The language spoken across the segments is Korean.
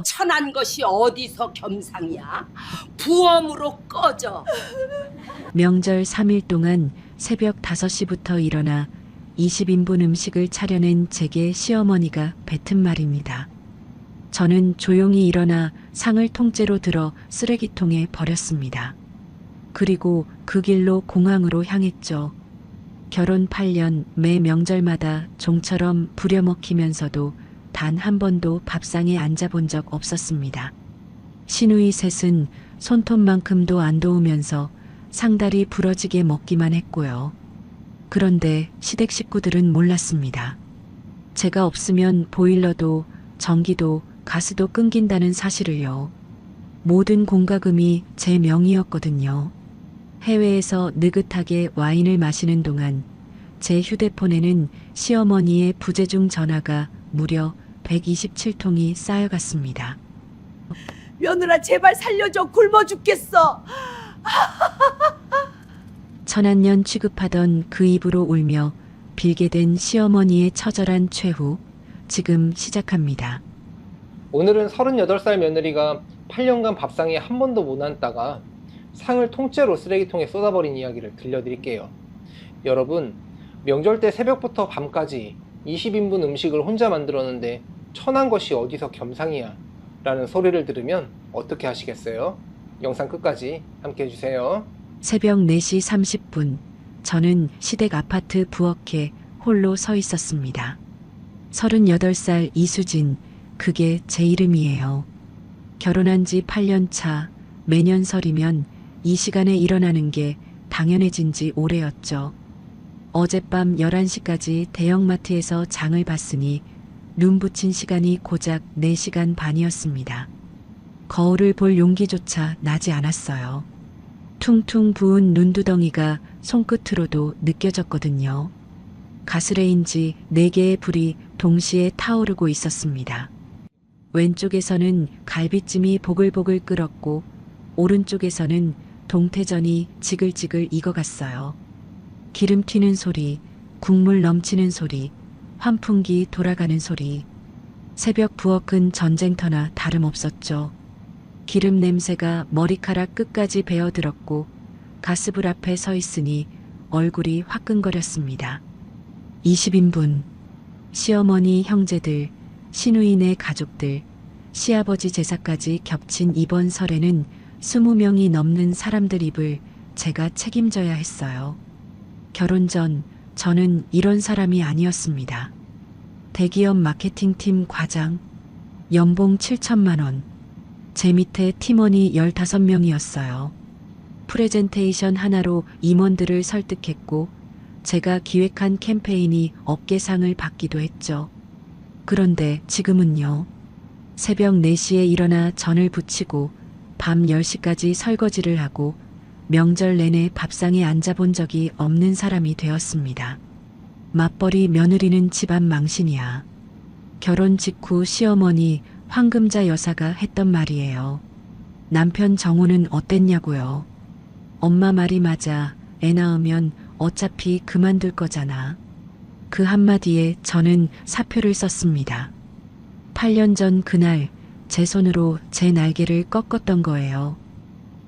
천한 것이 어디서 겸상이야? 부엄으로 꺼져. 명절 3일 동안 새벽 5시부터 일어나 20인분 음식을 차려낸 제게 시어머니가 뱉은 말입니다. 저는 조용히 일어나 상을 통째로 들어 쓰레기통에 버렸습니다. 그리고 그 길로 공항으로 향했죠. 결혼 8년 매 명절마다 종처럼 부려먹히면서도 단 한 번도 밥상에 앉아본 적 없었습니다. 시누이 셋은 손톱만큼도 안 도우면서 상다리 부러지게 먹기만 했고요. 그런데 시댁 식구들은 몰랐습니다. 제가 없으면 보일러도 전기도 가스도 끊긴다는 사실을요. 모든 공과금이 제 명의였거든요. 해외에서 느긋하게 와인을 마시는 동안 제 휴대폰에는 시어머니의 부재중 전화가 무려 127통이 쌓여갔습니다. 며느라 제발 살려줘. 굶어 죽겠어. 천한년 취급하던 그 입으로 울며 빌게 된 시어머니의 처절한 최후, 지금 시작합니다. 오늘은 38살 며느리가 8년간 밥상에 한 번도 못 앉다가 상을 통째로 쓰레기통에 쏟아버린 이야기를 들려드릴게요. 여러분, 명절 때 새벽부터 밤까지 20인분 음식을 혼자 만들었는데 천한 것이 어디서 겸상이야 라는 소리를 들으면 어떻게 하시겠어요? 영상 끝까지 함께 해주세요. 새벽 4시 30분, 저는 시댁 아파트 부엌에 홀로 서 있었습니다. 38살 이수진, 그게 제 이름이에요. 결혼한 지 8년 차, 매년 설이면 이 시간에 일어나는 게 당연해진 지 오래였죠. 어젯밤 11시까지 대형마트에서 장을 봤으니 눈 붙인 시간이 고작 4시간 반이었습니다. 거울을 볼 용기조차 나지 않았어요. 퉁퉁 부은 눈두덩이가 손끝으로도 느껴졌거든요. 가스레인지 4개의 불이 동시에 타오르고 있었습니다. 왼쪽에서는 갈비찜이 보글보글 끓었고 오른쪽에서는 동태전이 지글지글 익어갔어요. 기름 튀는 소리, 국물 넘치는 소리, 환풍기 돌아가는 소리. 새벽 부엌은 전쟁터나 다름없었죠. 기름 냄새가 머리카락 끝까지 배어들었고 가스불 앞에 서 있으니 얼굴이 화끈거렸습니다. 20인분. 시어머니, 형제들, 시누이네 가족들, 시아버지 제사까지 겹친 이번 설에는 20명이 넘는 사람들 입을 제가 책임져야 했어요. 결혼 전 저는 이런 사람이 아니었습니다. 대기업 마케팅팀 과장, 연봉 7천만 원. 제 밑에 팀원이 15명이었어요. 프레젠테이션 하나로 임원들을 설득했고 제가 기획한 캠페인이 업계상을 받기도 했죠. 그런데 지금은요. 새벽 4시에 일어나 전을 부치고 밤 10시까지 설거지를 하고 명절 내내 밥상에 앉아본 적이 없는 사람이 되었습니다. 맞벌이 며느리는 집안 망신이야. 결혼 직후 시어머니 황금자 여사가 했던 말이에요. 남편 정우는 어땠냐고요. 엄마 말이 맞아. 애 낳으면 어차피 그만둘 거잖아. 그 한마디에 저는 사표를 썼습니다. 8년 전 그날 제 손으로 제 날개를 꺾었던 거예요.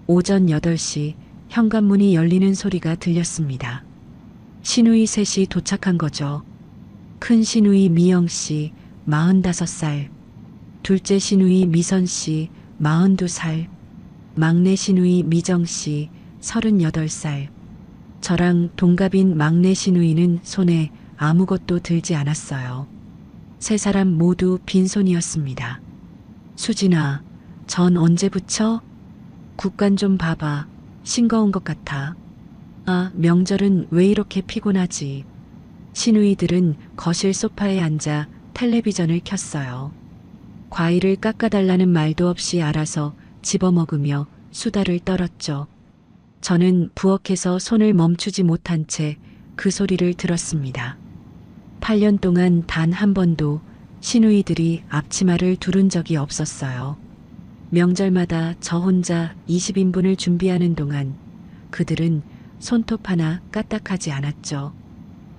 오전 8시 현관문이 열리는 소리가 들렸습니다. 시누이 셋이 도착한 거죠. 큰 시누이 미영씨 45살, 둘째 시누이 미선씨 42살, 막내 시누이 미정씨 38살, 저랑 동갑인 막내 시누이는 손에 아무것도 들지 않았어요. 세 사람 모두 빈손이었습니다. 수진아, 전 언제 붙여? 국간 좀 봐봐. 싱거운 것 같아. 아, 명절은 왜 이렇게 피곤하지? 시누이들은 거실 소파에 앉아 텔레비전을 켰어요. 과일을 깎아달라는 말도 없이 알아서 집어먹으며 수다를 떨었죠. 저는 부엌에서 손을 멈추지 못한 채 그 소리를 들었습니다. 8년 동안 단 한 번도 시누이들이 앞치마를 두른 적이 없었어요. 명절마다 저 혼자 20인분을 준비하는 동안 그들은 손톱 하나 까딱하지 않았죠.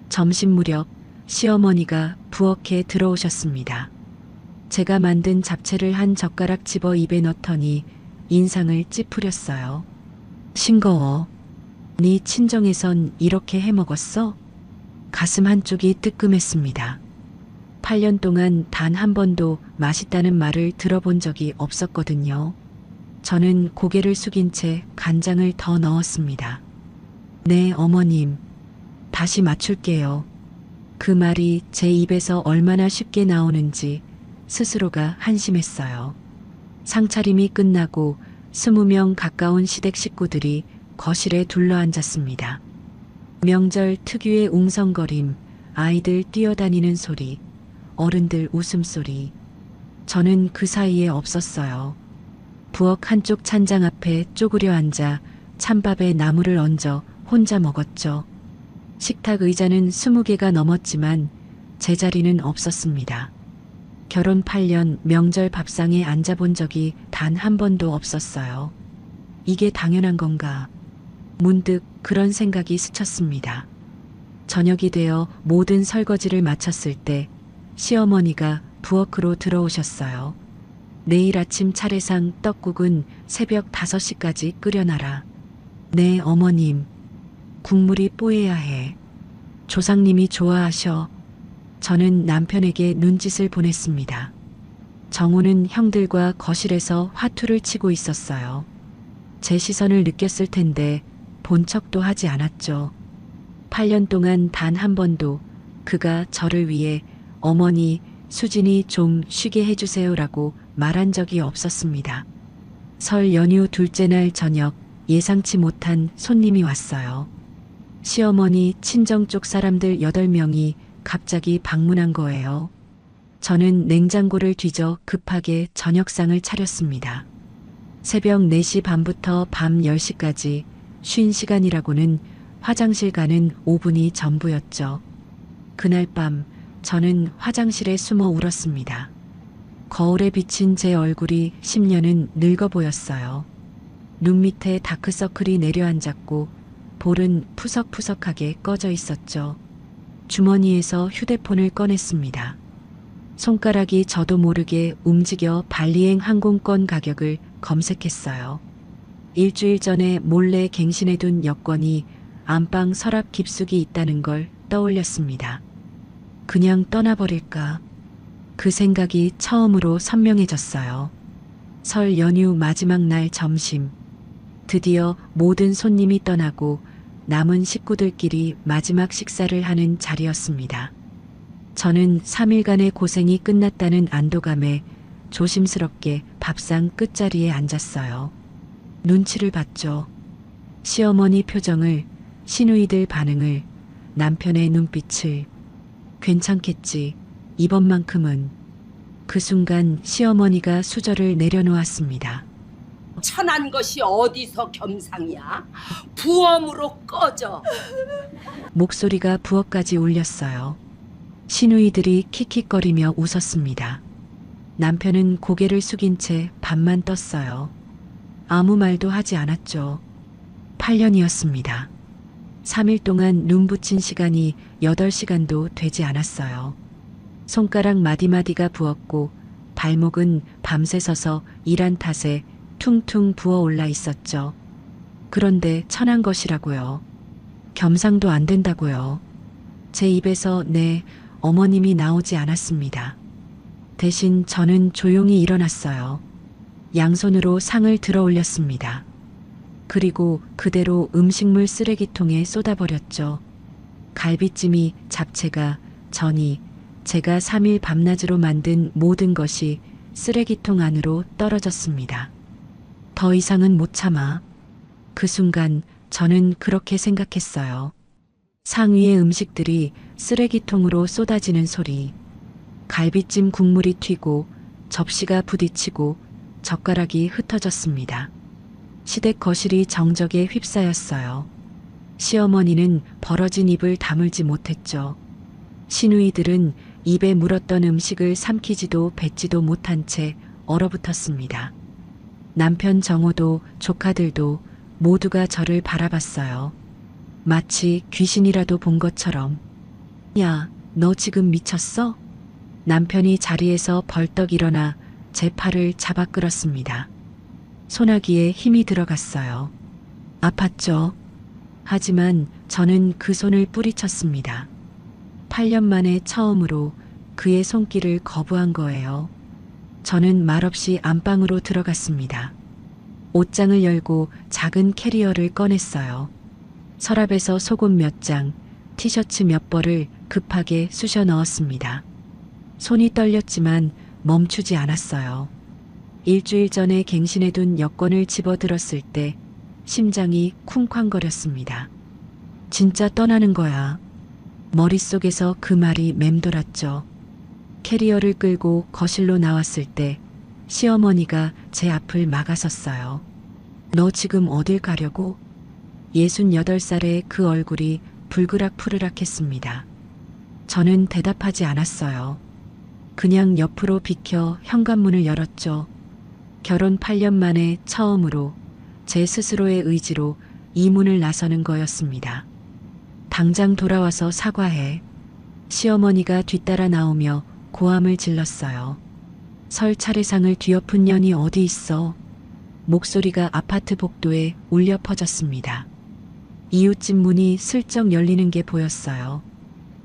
점심 무렵 시어머니가 부엌에 들어오셨습니다. 제가 만든 잡채를 한 젓가락 집어 입에 넣더니 인상을 찌푸렸어요. 싱거워. 네 친정에선 이렇게 해 먹었어? 가슴 한쪽이 뜨끔했습니다. 8년 동안 단 한 번도 맛있다는 말을 들어본 적이 없었거든요. 저는 고개를 숙인 채 간장을 더 넣었습니다. 네, 어머님. 다시 맞출게요. 그 말이 제 입에서 얼마나 쉽게 나오는지 스스로가 한심했어요. 상차림이 끝나고 20명 가까운 시댁 식구들이 거실에 둘러앉았습니다. 명절 특유의 웅성거림, 아이들 뛰어다니는 소리, 어른들 웃음소리. 저는 그 사이에 없었어요. 부엌 한쪽 찬장 앞에 쪼그려 앉아 찬밥에 나물을 얹어 혼자 먹었죠. 식탁 의자는 20개가 넘었지만 제 자리는 없었습니다. 결혼 8년 명절 밥상에 앉아본 적이 단 한 번도 없었어요. 이게 당연한 건가? 문득 그런 생각이 스쳤습니다. 저녁이 되어 모든 설거지를 마쳤을 때 시어머니가 부엌으로 들어오셨어요. 내일 아침 차례상 떡국은 새벽 5시까지 끓여놔라. 네, 어머님. 국물이 뽀해야 해. 조상님이 좋아하셔. 저는 남편에게 눈짓을 보냈습니다. 정우는 형들과 거실에서 화투를 치고 있었어요. 제 시선을 느꼈을 텐데 본 척도 하지 않았죠. 8년 동안 단 한 번도 그가 저를 위해 어머니, 수진이 좀 쉬게 해주세요라고 말한 적이 없었습니다. 설 연휴 둘째 날 저녁 예상치 못한 손님이 왔어요. 시어머니 친정 쪽 사람들 8명이 갑자기 방문한 거예요. 저는 냉장고를 뒤져 급하게 저녁상을 차렸습니다. 새벽 4시 반부터 밤 10시까지 쉰 시간이라고는 화장실 가는 5분이 전부였죠. 그날 밤 저는 화장실에 숨어 울었습니다. 거울에 비친 제 얼굴이 10년은 늙어 보였어요. 눈 밑에 다크서클이 내려앉았고 볼은 푸석푸석하게 꺼져 있었죠. 주머니에서 휴대폰을 꺼냈습니다. 손가락이 저도 모르게 움직여 발리행 항공권 가격을 검색했어요. 일주일 전에 몰래 갱신해둔 여권이 안방 서랍 깊숙이 있다는 걸 떠올렸습니다. 그냥 떠나버릴까? 그 생각이 처음으로 선명해졌어요. 설 연휴 마지막 날 점심. 드디어 모든 손님이 떠나고 남은 식구들끼리 마지막 식사를 하는 자리였습니다. 저는 3일간의 고생이 끝났다는 안도감에 조심스럽게 밥상 끝자리에 앉았어요. 눈치를 봤죠. 시어머니 표정을, 시누이들 반응을, 남편의 눈빛을. 괜찮겠지. 이번만큼은. 그 순간 시어머니가 수저를 내려놓았습니다. 천한 것이 어디서 겸상이야? 부엄으로 꺼져. 목소리가 부엌까지 울렸어요. 시누이들이 킥킥거리며 웃었습니다. 남편은 고개를 숙인 채 밥만 떴어요. 아무 말도 하지 않았죠. 8년이었습니다. 3일 동안 눈 붙인 시간이 8시간도 되지 않았어요. 손가락 마디마디가 부었고 발목은 밤새 서서 일한 탓에 퉁퉁 부어올라 있었죠. 그런데 천한 것이라고요. 겸상도 안 된다고요. 제 입에서 네, 어머님이 나오지 않았습니다. 대신 저는 조용히 일어났어요. 양손으로 상을 들어 올렸습니다. 그리고 그대로 음식물 쓰레기통에 쏟아버렸죠. 갈비찜이, 잡채가, 전이, 제가 3일 밤낮으로 만든 모든 것이 쓰레기통 안으로 떨어졌습니다. 더 이상은 못 참아. 그 순간 저는 그렇게 생각했어요. 상 위의 음식들이 쓰레기통으로 쏟아지는 소리. 갈비찜 국물이 튀고 접시가 부딪히고 젓가락이 흩어졌습니다. 시댁 거실이 정적에 휩싸였어요. 시어머니는 벌어진 입을 다물지 못했죠. 시누이들은 입에 물었던 음식을 삼키지도 뱉지도 못한 채 얼어붙었습니다. 남편 정호도 조카들도 모두가 저를 바라봤어요. 마치 귀신이라도 본 것처럼. 야, 너 지금 미쳤어? 남편이 자리에서 벌떡 일어나 제 팔을 잡아 끌었습니다. 소나기에 힘이 들어갔어요. 아팠죠? 하지만 저는 그 손을 뿌리쳤습니다. 8년 만에 처음으로 그의 손길을 거부한 거예요. 저는 말없이 안방으로 들어갔습니다. 옷장을 열고 작은 캐리어를 꺼냈어요. 서랍에서 속옷 몇 장, 티셔츠 몇 벌을 급하게 쑤셔 넣었습니다. 손이 떨렸지만 멈추지 않았어요. 일주일 전에 갱신해둔 여권을 집어들었을 때 심장이 쿵쾅거렸습니다. 진짜 떠나는 거야. 머릿속에서 그 말이 맴돌았죠. 캐리어를 끌고 거실로 나왔을 때 시어머니가 제 앞을 막아섰어요. 너 지금 어딜 가려고? 68살의 그 얼굴이 불그락푸르락했습니다. 저는 대답하지 않았어요. 그냥 옆으로 비켜 현관문을 열었죠. 결혼 8년 만에 처음으로 제 스스로의 의지로 이 문을 나서는 거였습니다. 당장 돌아와서 사과해. 시어머니가 뒤따라 나오며 고함을 질렀어요. 설 차례상을 뒤엎은 년이 어디 있어? 목소리가 아파트 복도에 울려 퍼졌습니다. 이웃집 문이 슬쩍 열리는 게 보였어요.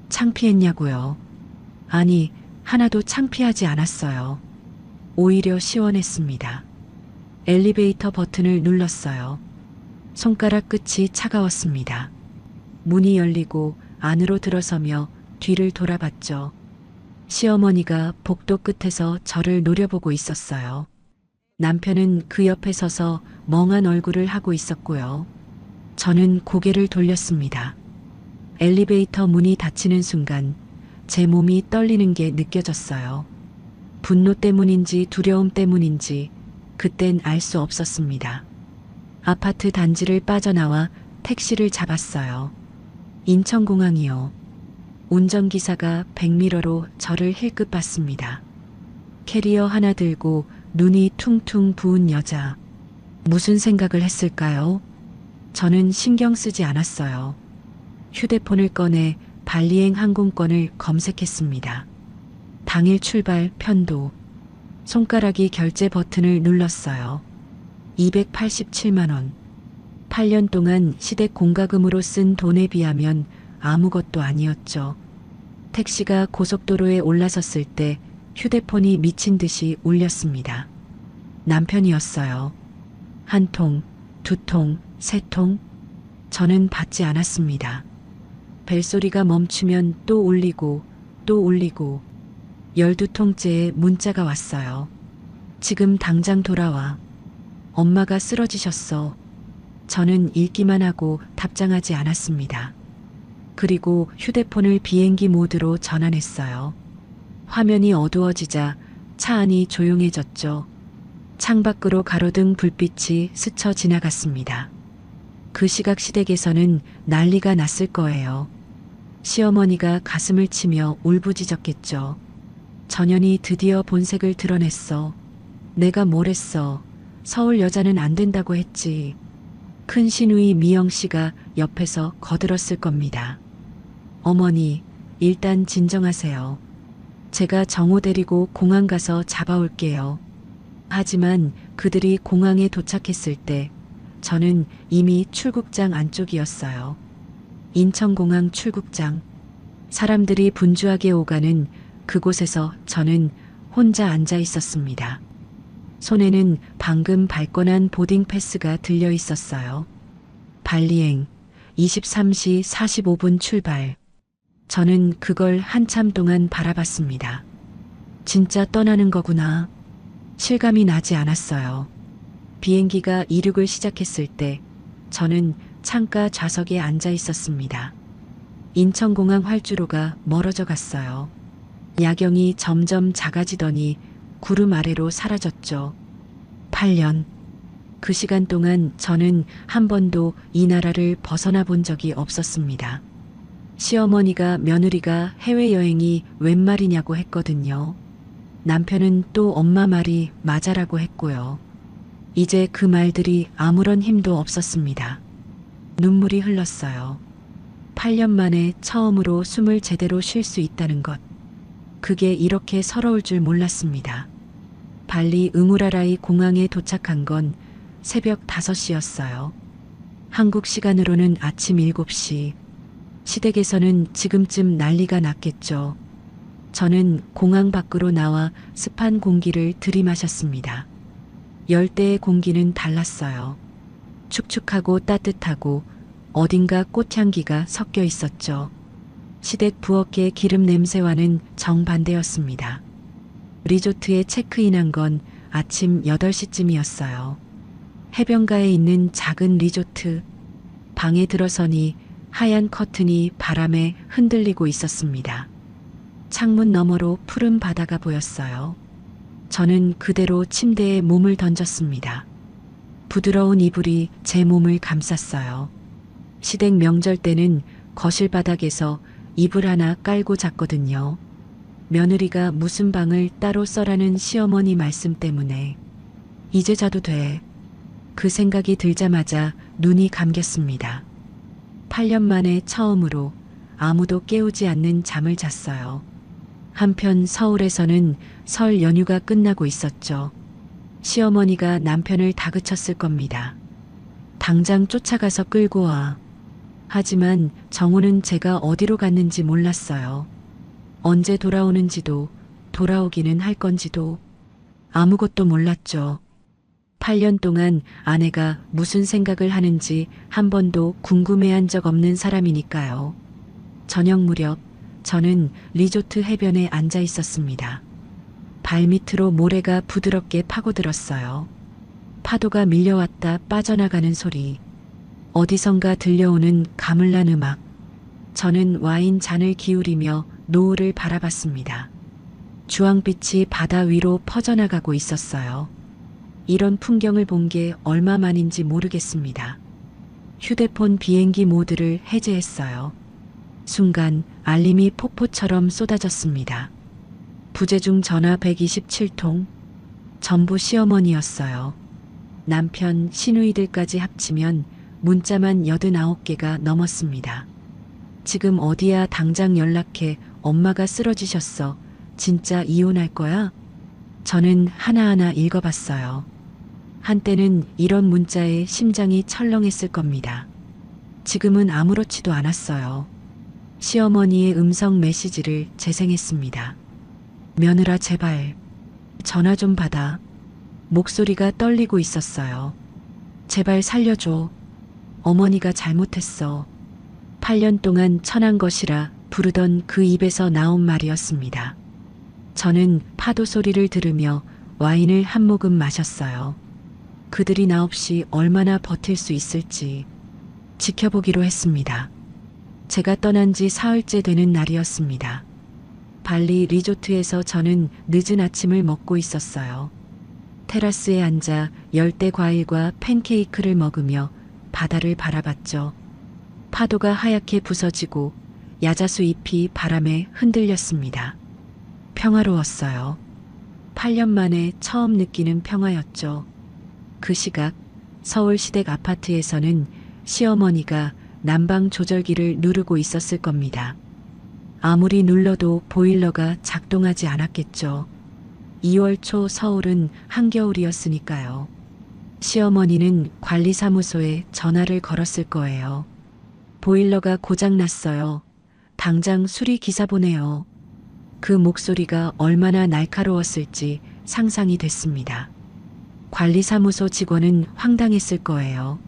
창피했냐고요? 아니, 하나도 창피하지 않았어요. 오히려 시원했습니다. 엘리베이터 버튼을 눌렀어요. 손가락 끝이 차가웠습니다. 문이 열리고 안으로 들어서며 뒤를 돌아봤죠. 시어머니가 복도 끝에서 저를 노려보고 있었어요. 남편은 그 옆에 서서 멍한 얼굴을 하고 있었고요. 저는 고개를 돌렸습니다. 엘리베이터 문이 닫히는 순간 제 몸이 떨리는 게 느껴졌어요. 분노 때문인지 두려움 때문인지 그땐 알 수 없었습니다. 아파트 단지를 빠져나와 택시를 잡았어요. 인천공항이요. 운전기사가 백미러로 저를 힐끗 봤습니다. 캐리어 하나 들고 눈이 퉁퉁 부은 여자. 무슨 생각을 했을까요? 저는 신경 쓰지 않았어요. 휴대폰을 꺼내 발리행 항공권을 검색했습니다. 당일 출발 편도. 손가락이 결제 버튼을 눌렀어요. 287만 원. 8년 동안 시댁 공과금으로 쓴 돈에 비하면 아무것도 아니었죠. 택시가 고속도로에 올라섰을 때 휴대폰이 미친 듯이 울렸습니다. 남편이었어요. 한 통, 두 통, 세 통. 저는 받지 않았습니다. 벨소리가 멈추면 또 울리고 또 울리고 12통째의 문자가 왔어요. 지금 당장 돌아와. 엄마가 쓰러지셨어. 저는 읽기만 하고 답장하지 않았습니다. 그리고 휴대폰을 비행기 모드로 전환했어요. 화면이 어두워지자 차 안이 조용해졌죠. 창밖으로 가로등 불빛이 스쳐 지나갔습니다. 그 시각 시댁에서는 난리가 났을 거예요. 시어머니가 가슴을 치며 울부짖었겠죠. 전현이 드디어 본색을 드러냈어. 내가 뭘 했어. 서울 여자는 안 된다고 했지. 큰 시누이 미영 씨가 옆에서 거들었을 겁니다. 어머니, 일단 진정하세요. 제가 정호 데리고 공항 가서 잡아올게요. 하지만 그들이 공항에 도착했을 때 저는 이미 출국장 안쪽이었어요. 인천공항 출국장. 사람들이 분주하게 오가는 그곳에서 저는 혼자 앉아 있었습니다. 손에는 방금 발권한 보딩 패스가 들려 있었어요. 발리행 23시 45분 출발. 저는 그걸 한참 동안 바라봤습니다. 진짜 떠나는 거구나. 실감이 나지 않았어요. 비행기가 이륙을 시작했을 때 저는 창가 좌석에 앉아 있었습니다. 인천공항 활주로가 멀어져 갔어요. 야경이 점점 작아지더니 구름 아래로 사라졌죠. 8년. 그 시간 동안 저는 한 번도 이 나라를 벗어나 본 적이 없었습니다. 시어머니가 며느리가 해외여행이 웬 말이냐고 했거든요. 남편은 또 엄마 말이 맞아라고 했고요. 이제 그 말들이 아무런 힘도 없었습니다. 눈물이 흘렀어요. 8년 만에 처음으로 숨을 제대로 쉴 수 있다는 것. 그게 이렇게 서러울 줄 몰랐습니다. 발리 응우라라이 공항에 도착한 건 새벽 5시였어요. 한국 시간으로는 아침 7시. 시댁에서는 지금쯤 난리가 났겠죠. 저는 공항 밖으로 나와 습한 공기를 들이마셨습니다. 열대의 공기는 달랐어요. 축축하고 따뜻하고 어딘가 꽃향기가 섞여 있었죠. 시댁 부엌의 기름 냄새와는 정반대였습니다. 리조트에 체크인한 건 아침 8시쯤이었어요. 해변가에 있는 작은 리조트. 방에 들어서니 하얀 커튼이 바람에 흔들리고 있었습니다. 창문 너머로 푸른 바다가 보였어요. 저는 그대로 침대에 몸을 던졌습니다. 부드러운 이불이 제 몸을 감쌌어요. 시댁 명절 때는 거실 바닥에서 이불 하나 깔고 잤거든요. 며느리가 무슨 방을 따로 써라는 시어머니 말씀 때문에. 이제 자도 돼. 그 생각이 들자마자 눈이 감겼습니다. 8년 만에 처음으로 아무도 깨우지 않는 잠을 잤어요. 한편 서울에서는 설 연휴가 끝나고 있었죠. 시어머니가 남편을 다그쳤을 겁니다. 당장 쫓아가서 끌고 와. 하지만 정우는 제가 어디로 갔는지 몰랐어요. 언제 돌아오는지도, 돌아오기는 할 건지도 아무것도 몰랐죠. 8년 동안 아내가 무슨 생각을 하는지 한 번도 궁금해한 적 없는 사람이니까요. 저녁 무렵 저는 리조트 해변에 앉아 있었습니다. 발밑으로 모래가 부드럽게 파고들었어요. 파도가 밀려왔다 빠져나가는 소리. 어디선가 들려오는 가물난 음악. 저는 와인 잔을 기울이며 노을을 바라봤습니다. 주황빛이 바다 위로 퍼져나가고 있었어요. 이런 풍경을 본 게 얼마만인지 모르겠습니다. 휴대폰 비행기 모드를 해제했어요. 순간 알림이 폭포처럼 쏟아졌습니다. 부재중 전화 127통. 전부 시어머니였어요. 남편, 시누이들까지 합치면 문자만 89개가 넘었습니다. 지금 어디야, 당장 연락해. 엄마가 쓰러지셨어. 진짜 이혼할 거야? 저는 하나하나 읽어봤어요. 한때는 이런 문자에 심장이 철렁했을 겁니다. 지금은 아무렇지도 않았어요. 시어머니의 음성 메시지를 재생했습니다. 며느라 제발 전화 좀 받아. 목소리가 떨리고 있었어요. 제발 살려줘. 어머니가 잘못했어. 8년 동안 천한 것이라 부르던 그 입에서 나온 말이었습니다. 저는 파도 소리를 들으며 와인을 한 모금 마셨어요. 그들이 나 없이 얼마나 버틸 수 있을지 지켜보기로 했습니다. 제가 떠난 지 사흘째 되는 날이었습니다. 발리 리조트에서 저는 늦은 아침을 먹고 있었어요. 테라스에 앉아 열대 과일과 팬케이크를 먹으며 바다를 바라봤죠. 파도가 하얗게 부서지고 야자수 잎이 바람에 흔들렸습니다. 평화로웠어요. 8년 만에 처음 느끼는 평화였죠. 그 시각 서울 시댁 아파트에서는 시어머니가 난방 조절기를 누르고 있었을 겁니다. 아무리 눌러도 보일러가 작동하지 않았겠죠. 2월 초 서울은 한겨울이었으니까요. 시어머니는 관리사무소에 전화를 걸었을 거예요. 보일러가 고장났어요. 당장 수리 기사 보내요. 그 목소리가 얼마나 날카로웠을지 상상이 됐습니다. 관리사무소 직원은 황당했을 거예요.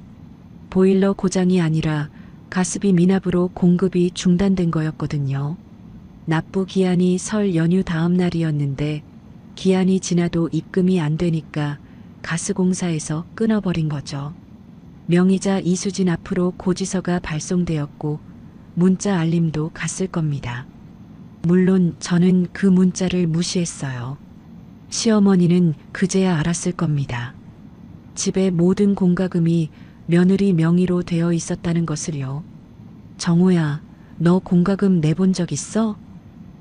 보일러 고장이 아니라 가스비 미납으로 공급이 중단된 거였거든요. 납부 기한이 설 연휴 다음 날이었는데 기한이 지나도 입금이 안 되니까 가스공사에서 끊어버린 거죠. 명의자 이수진 앞으로 고지서가 발송되었고 문자 알림도 갔을 겁니다. 물론 저는 그 문자를 무시했어요. 시어머니는 그제야 알았을 겁니다. 집의 모든 공과금이 며느리 명의로 되어 있었다는 것을요. 정우야, 너 공과금 내본 적 있어?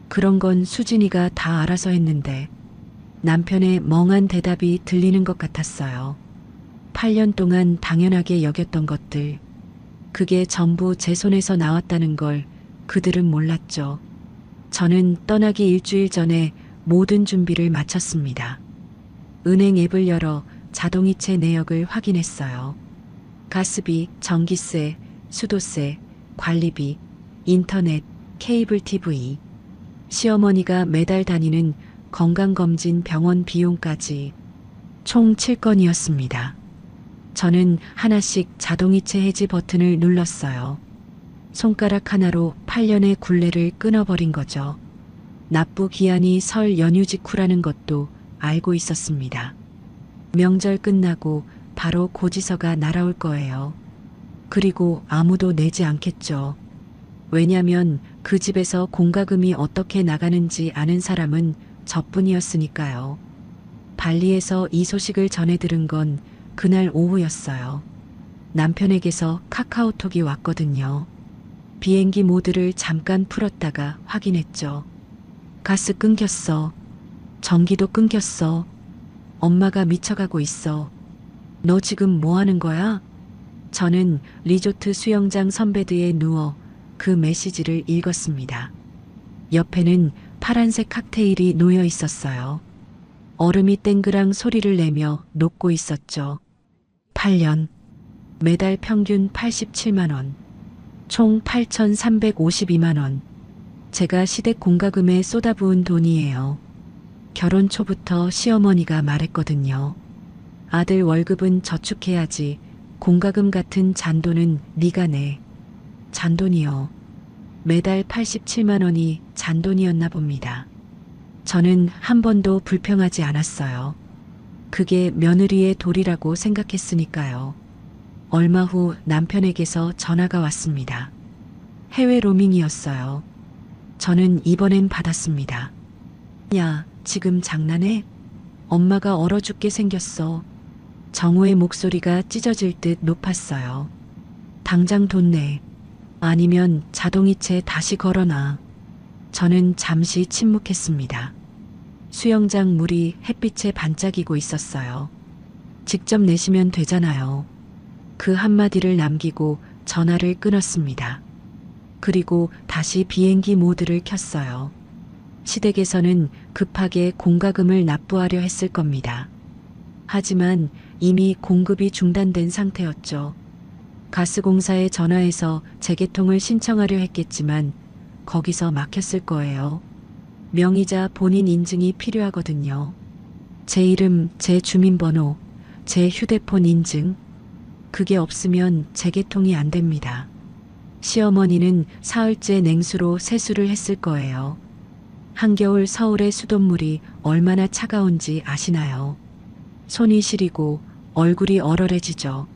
그런 건 수진이가 다 알아서 했는데. 남편의 멍한 대답이 들리는 것 같았어요. 8년 동안 당연하게 여겼던 것들, 그게 전부 제 손에서 나왔다는 걸 그들은 몰랐죠. 저는 떠나기 일주일 전에 모든 준비를 마쳤습니다. 은행 앱을 열어 자동이체 내역을 확인했어요. 가스비, 전기세, 수도세, 관리비, 인터넷, 케이블 TV, 시어머니가 매달 다니는 건강검진 병원 비용까지 총 7건이었습니다. 저는 하나씩 자동이체 해지 버튼을 눌렀어요. 손가락 하나로 8년의 굴레를 끊어버린 거죠. 납부 기한이 설 연휴 직후라는 것도 알고 있었습니다. 명절 끝나고 바로 고지서가 날아올 거예요. 그리고 아무도 내지 않겠죠. 왜냐면 그 집에서 공과금이 어떻게 나가는지 아는 사람은 저뿐이었으니까요. 발리에서 이 소식을 전해 들은 건 그날 오후였어요. 남편에게서 카카오톡이 왔거든요. 비행기 모드를 잠깐 풀었다가 확인했죠. 가스 끊겼어. 전기도 끊겼어. 엄마가 미쳐가고 있어. 너 지금 뭐 하는 거야? 저는 리조트 수영장 선베드에 누워 그 메시지를 읽었습니다. 옆에는 파란색 칵테일이 놓여 있었어요. 얼음이 땡그랑 소리를 내며 녹고 있었죠. 8년. 매달 평균 87만 원. 총 8,352만 원. 제가 시댁 공과금에 쏟아부은 돈이에요. 결혼 초부터 시어머니가 말했거든요. 아들 월급은 저축해야지. 공과금 같은 잔돈은 네가 내. 잔돈이요. 매달 87만 원이 잔돈이었나 봅니다. 저는 한 번도 불평하지 않았어요. 그게 며느리의 도리라고 생각했으니까요. 얼마 후 남편에게서 전화가 왔습니다. 해외 로밍이었어요. 저는 이번엔 받았습니다. 야, 지금 장난해? 엄마가 얼어 죽게 생겼어. 정우의 목소리가 찢어질 듯 높았어요. 당장 돈 내. 아니면 자동이체 다시 걸어놔. 저는 잠시 침묵했습니다. 수영장 물이 햇빛에 반짝이고 있었어요. 직접 내시면 되잖아요. 그 한마디를 남기고 전화를 끊었습니다. 그리고 다시 비행기 모드를 켰어요. 시댁에서는 급하게 공과금을 납부하려 했을 겁니다. 하지만 이미 공급이 중단된 상태였죠. 가스공사에 전화해서 재개통을 신청하려 했겠지만 거기서 막혔을 거예요. 명의자 본인 인증이 필요하거든요. 제 이름, 제 주민번호, 제 휴대폰 인증. 그게 없으면 재개통이 안 됩니다. 시어머니는 사흘째 냉수로 세수를 했을 거예요. 한겨울 서울의 수돗물이 얼마나 차가운지 아시나요? 손이 시리고 얼굴이 얼얼해지죠.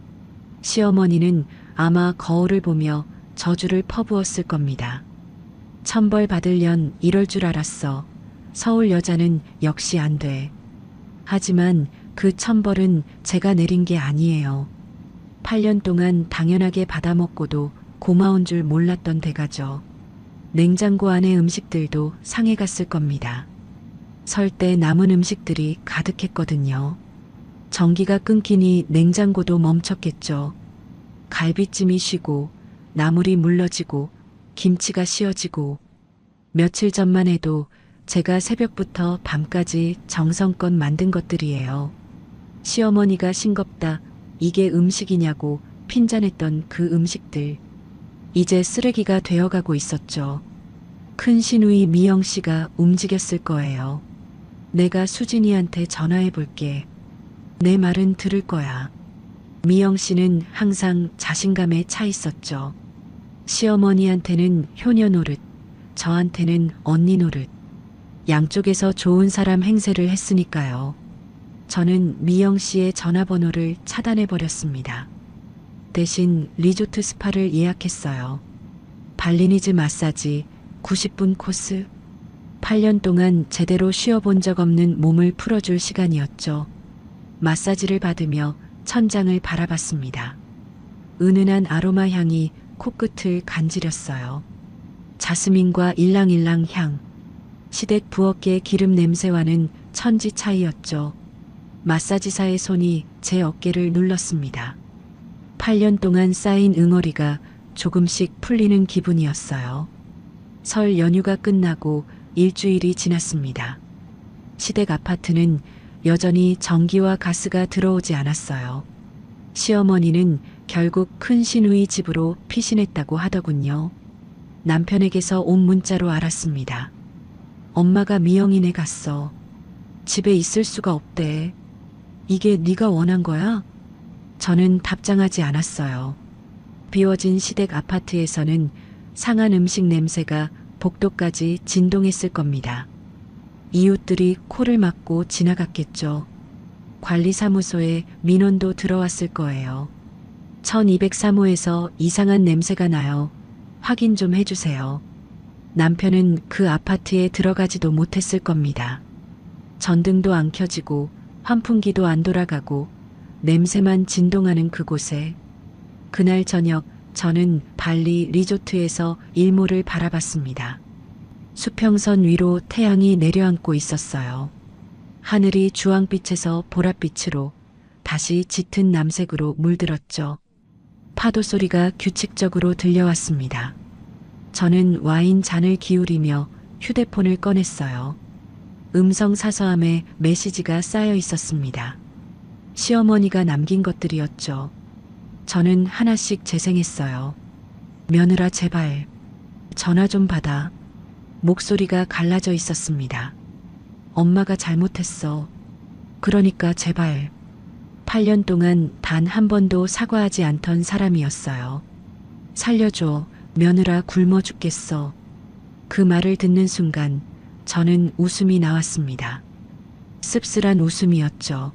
시어머니는 아마 거울을 보며 저주를 퍼부었을 겁니다. 천벌 받으련 이럴 줄 알았어. 서울 여자는 역시 안 돼. 하지만 그 천벌은 제가 내린 게 아니에요. 8년 동안 당연하게 받아먹고도 고마운 줄 몰랐던 대가죠. 냉장고 안의 음식들도 상해갔을 겁니다. 설 때 남은 음식들이 가득했거든요. 전기가 끊기니 냉장고도 멈췄겠죠. 갈비찜이 쉬고 나물이 물러지고 김치가 씌어지고 며칠 전만 해도 제가 새벽부터 밤까지 정성껏 만든 것들이에요. 시어머니가 싱겁다, 이게 음식이냐고 핀잔했던 그 음식들. 이제 쓰레기가 되어가고 있었죠. 큰 시누이 미영 씨가 움직였을 거예요. 내가 수진이한테 전화해 볼게. 내 말은 들을 거야. 미영 씨는 항상 자신감에 차 있었죠. 시어머니한테는 효녀 노릇, 저한테는 언니 노릇. 양쪽에서 좋은 사람 행세를 했으니까요. 저는 미영 씨의 전화번호를 차단해 버렸습니다. 대신 리조트 스파를 예약했어요. 발리니즈 마사지 90분 코스. 8년 동안 제대로 쉬어본 적 없는 몸을 풀어줄 시간이었죠. 마사지를 받으며 천장을 바라봤습니다. 은은한 아로마 향이 코끝을 간지렸어요. 자스민과 일랑일랑 향. 시댁 부엌의 기름 냄새와는 천지 차이였죠. 마사지사의 손이 제 어깨를 눌렀습니다. 8년 동안 쌓인 응어리가 조금씩 풀리는 기분이었어요. 설 연휴가 끝나고 일주일이 지났습니다. 시댁 아파트는 여전히 전기와 가스가 들어오지 않았어요. 시어머니는 결국 큰 시누이 집으로 피신했다고 하더군요. 남편에게서 온 문자로 알았습니다. 엄마가 미영이네 갔어. 집에 있을 수가 없대. 이게 네가 원한 거야? 저는 답장하지 않았어요. 비워진 시댁 아파트에서는 상한 음식 냄새가 복도까지 진동했을 겁니다. 이웃들이 코를 막고 지나갔겠죠. 관리사무소에 민원도 들어왔을 거예요. 1203호에서 이상한 냄새가 나요. 확인 좀 해주세요. 남편은 그 아파트에 들어가지도 못했을 겁니다. 전등도 안 켜지고 환풍기도 안 돌아가고 냄새만 진동하는 그곳에 그날 저녁 저는 발리 리조트에서 일몰을 바라봤습니다. 수평선 위로 태양이 내려앉고 있었어요. 하늘이 주황빛에서 보랏빛으로 다시 짙은 남색으로 물들었죠. 파도 소리가 규칙적으로 들려왔습니다. 저는 와인 잔을 기울이며 휴대폰을 꺼냈어요. 음성 사서함에 메시지가 쌓여 있었습니다. 시어머니가 남긴 것들이었죠. 저는 하나씩 재생했어요. 며느라 제발 전화 좀 받아. 목소리가 갈라져 있었습니다. 엄마가 잘못했어. 그러니까 제발. 8년 동안 단 한 번도 사과하지 않던 사람이었어요. 살려줘. 며느라 굶어 죽겠어. 그 말을 듣는 순간 저는 웃음이 나왔습니다. 씁쓸한 웃음이었죠.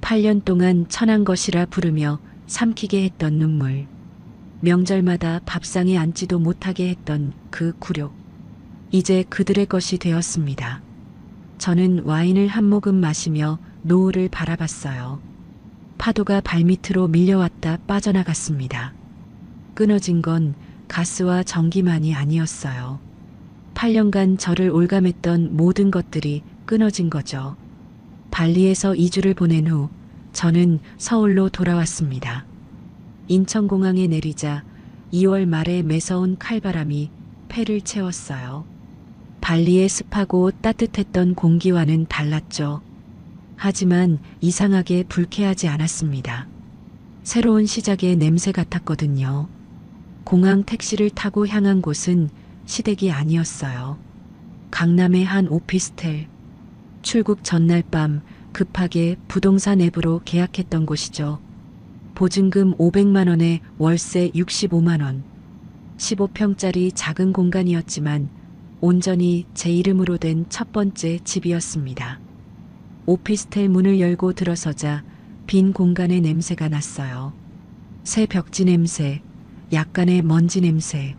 8년 동안 천한 것이라 부르며 삼키게 했던 눈물. 명절마다 밥상에 앉지도 못하게 했던 그 굴욕. 이제 그들의 것이 되었습니다. 저는 와인을 한 모금 마시며 노을을 바라봤어요. 파도가 발밑으로 밀려왔다 빠져나갔습니다. 끊어진 건 가스와 전기만이 아니었어요. 8년간 저를 올감했던 모든 것들이 끊어진 거죠. 발리에서 2주를 보낸 후 저는 서울로 돌아왔습니다. 인천공항에 내리자 2월 말에 매서운 칼바람이 폐를 채웠어요. 발리의 습하고 따뜻했던 공기와는 달랐죠. 하지만 이상하게 불쾌하지 않았습니다. 새로운 시작의 냄새 같았거든요. 공항 택시를 타고 향한 곳은 시댁이 아니었어요. 강남의 한 오피스텔. 출국 전날 밤 급하게 부동산 앱으로 계약했던 곳이죠. 보증금 500만 원에 월세 65만 원. 15평짜리 작은 공간이었지만 온전히 제 이름으로 된 첫 번째 집이었습니다. 오피스텔 문을 열고 들어서자 빈 공간의 냄새가 났어요. 새 벽지 냄새, 약간의 먼지 냄새.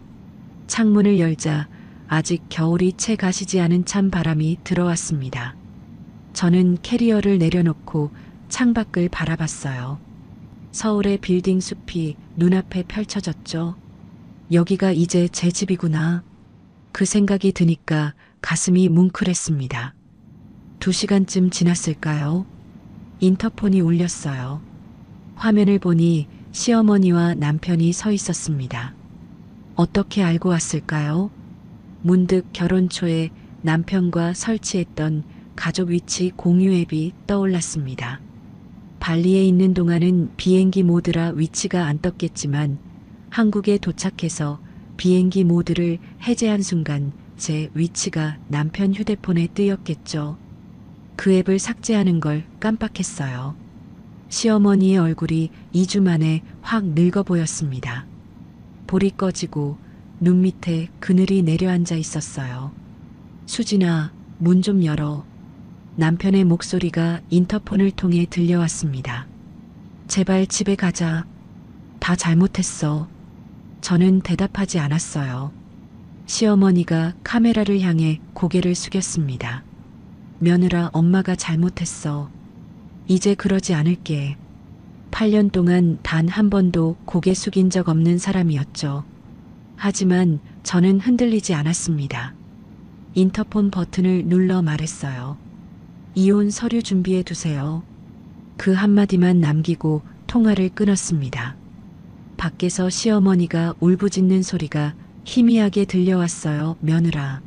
창문을 열자 아직 겨울이 채 가시지 않은 찬 바람이 들어왔습니다. 저는 캐리어를 내려놓고 창밖을 바라봤어요. 서울의 빌딩 숲이 눈앞에 펼쳐졌죠. 여기가 이제 제 집이구나. 그 생각이 드니까 가슴이 뭉클했습니다. 2시간쯤 지났을까요? 인터폰이 울렸어요. 화면을 보니 시어머니와 남편이 서 있었습니다. 어떻게 알고 왔을까요? 문득 결혼 초에 남편과 설치했던 가족 위치 공유 앱이 떠올랐습니다. 발리에 있는 동안은 비행기 모드라 위치가 안 떴겠지만 한국에 도착해서 비행기 모드를 해제한 순간 제 위치가 남편 휴대폰에 뜨였겠죠. 그 앱을 삭제하는 걸 깜빡했어요. 시어머니의 얼굴이 2주 만에 확 늙어 보였습니다. 볼이 꺼지고 눈 밑에 그늘이 내려앉아 있었어요. 수진아, 문 좀 열어. 남편의 목소리가 인터폰을 통해 들려왔습니다. 제발 집에 가자. 다 잘못했어. 저는 대답하지 않았어요. 시어머니가 카메라를 향해 고개를 숙였습니다. 며느라, 엄마가 잘못했어. 이제 그러지 않을게. 8년 동안 단 한 번도 고개 숙인 적 없는 사람이었죠. 하지만 저는 흔들리지 않았습니다. 인터폰 버튼을 눌러 말했어요. 이혼 서류 준비해 두세요. 그 한마디만 남기고 통화를 끊었습니다. 밖에서 시어머니가 울부짖는 소리가 희미하게 들려왔어요. 며느라.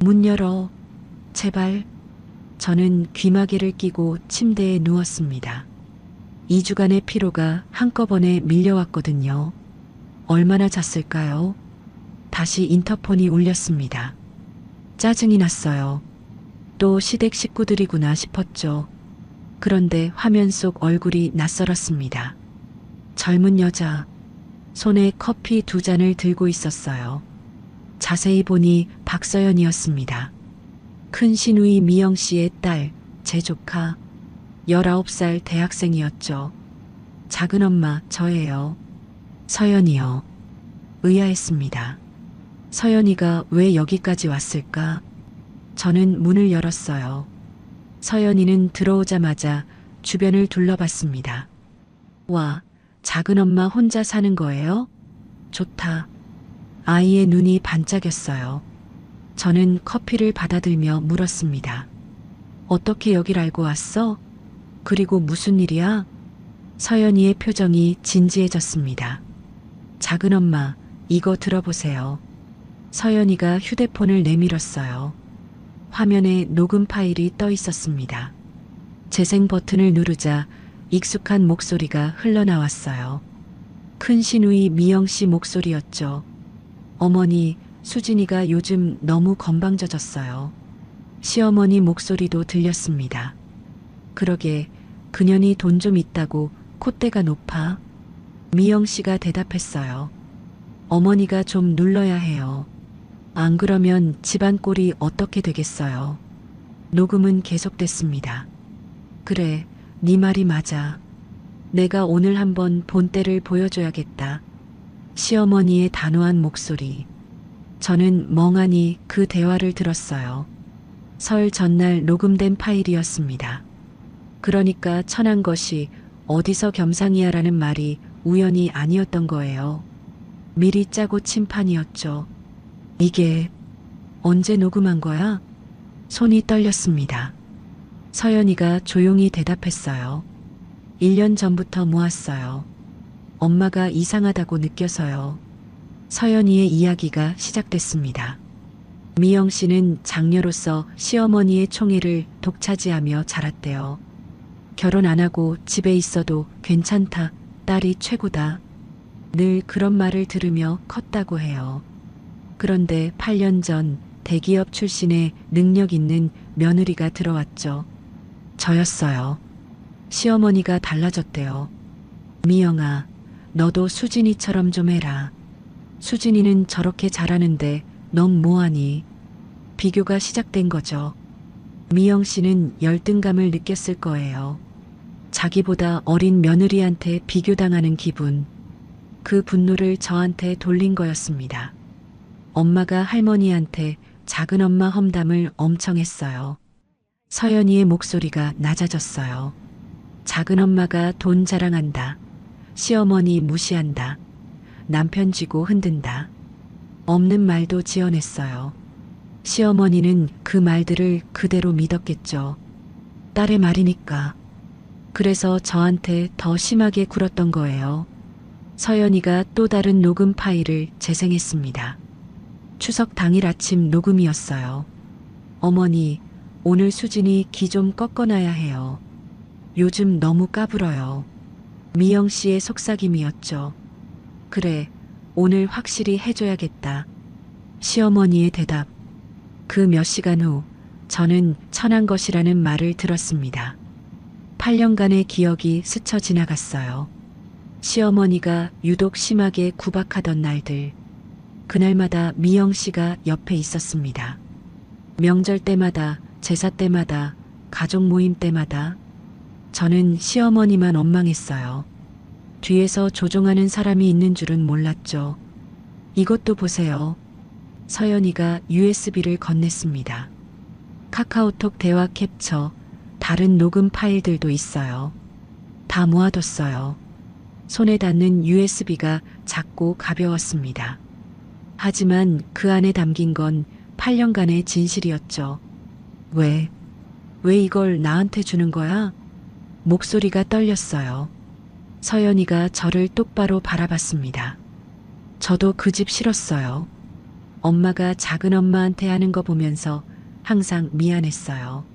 문 열어. 제발. 저는 귀마개를 끼고 침대에 누웠습니다. 2주간의 피로가 한꺼번에 밀려왔거든요. 얼마나 잤을까요? 다시 인터폰이 울렸습니다. 짜증이 났어요. 또 시댁 식구들이구나 싶었죠. 그런데 화면 속 얼굴이 낯설었습니다. 젊은 여자, 손에 커피 2잔을 들고 있었어요. 자세히 보니 박서연이었습니다. 큰 시누이 미영 씨의 딸, 제 조카, 19살 대학생이었죠. 작은 엄마, 저예요. 서연이요. 의아했습니다. 서연이가 왜 여기까지 왔을까? 저는 문을 열었어요. 서연이는 들어오자마자 주변을 둘러봤습니다. 와, 작은 엄마 혼자 사는 거예요? 좋다. 아이의 눈이 반짝였어요. 저는 커피를 받아들며 물었습니다. 어떻게 여길 알고 왔어? 그리고 무슨 일이야? 서연이의 표정이 진지해졌습니다. 작은 엄마, 이거 들어보세요. 서연이가 휴대폰을 내밀었어요. 화면에 녹음 파일이 떠 있었습니다. 재생 버튼을 누르자 익숙한 목소리가 흘러나왔어요. 큰 시누이 미영 씨 목소리였죠. 어머니, 수진이가 요즘 너무 건방져졌어요. 시어머니 목소리도 들렸습니다. 그러게, 그년이 돈 좀 있다고 콧대가 높아? 미영 씨가 대답했어요. 어머니가 좀 눌러야 해요. 안 그러면 집안 꼴이 어떻게 되겠어요. 녹음은 계속됐습니다. 그래, 네 말이 맞아. 내가 오늘 한번 본때를 보여줘야겠다. 시어머니의 단호한 목소리. 저는 멍하니 그 대화를 들었어요. 설 전날 녹음된 파일이었습니다. 그러니까 천한 것이 어디서 겸상이야라는 말이 우연이 아니었던 거예요. 미리 짜고 친 판이었죠. 이게 언제 녹음한 거야? 손이 떨렸습니다. 서연이가 조용히 대답했어요. 1년 전부터 모았어요. 엄마가 이상하다고 느껴서요. 서연이의 이야기가 시작됐습니다. 미영 씨는 장녀로서 시어머니의 총애를 독차지하며 자랐대요. 결혼 안 하고 집에 있어도 괜찮다, 딸이 최고다. 늘 그런 말을 들으며 컸다고 해요. 그런데 8년 전 대기업 출신의 능력 있는 며느리가 들어왔죠. 저였어요. 시어머니가 달라졌대요. 미영아, 너도 수진이처럼 좀 해라. 수진이는 저렇게 잘하는데 넌 뭐하니? 비교가 시작된 거죠. 미영 씨는 열등감을 느꼈을 거예요. 자기보다 어린 며느리한테 비교당하는 기분. 그 분노를 저한테 돌린 거였습니다. 엄마가 할머니한테 작은 엄마 험담을 엄청 했어요. 서연이의 목소리가 낮아졌어요. 작은 엄마가 돈 자랑한다. 시어머니 무시한다. 남편 쥐고 흔든다. 없는 말도 지어냈어요. 시어머니는 그 말들을 그대로 믿었겠죠. 딸의 말이니까. 그래서 저한테 더 심하게 굴었던 거예요. 서연이가 또 다른 녹음 파일을 재생했습니다. 추석 당일 아침 녹음이었어요. 어머니, 오늘 수진이 기 좀 꺾어놔야 해요. 요즘 너무 까불어요. 미영 씨의 속삭임이었죠. 그래, 오늘 확실히 해줘야겠다. 시어머니의 대답. 그 몇 시간 후 저는 천한 것이라는 말을 들었습니다. 8년간의 기억이 스쳐 지나갔어요. 시어머니가 유독 심하게 구박하던 날들. 그날마다 미영 씨가 옆에 있었습니다. 명절 때마다, 제사 때마다, 가족 모임 때마다. 저는 시어머니만 원망했어요. 뒤에서 조종하는 사람이 있는 줄은 몰랐죠. 이것도 보세요. 서연이가 USB를 건넸습니다. 카카오톡 대화 캡처, 다른 녹음 파일들도 있어요. 다 모아뒀어요. 손에 닿는 USB가 작고 가벼웠습니다. 하지만 그 안에 담긴 건 8년간의 진실이었죠. 왜 이걸 나한테 주는 거야? 목소리가 떨렸어요. 서연이가 저를 똑바로 바라봤습니다. 저도 그 집 싫었어요. 엄마가 작은 엄마한테 하는 거 보면서 항상 미안했어요.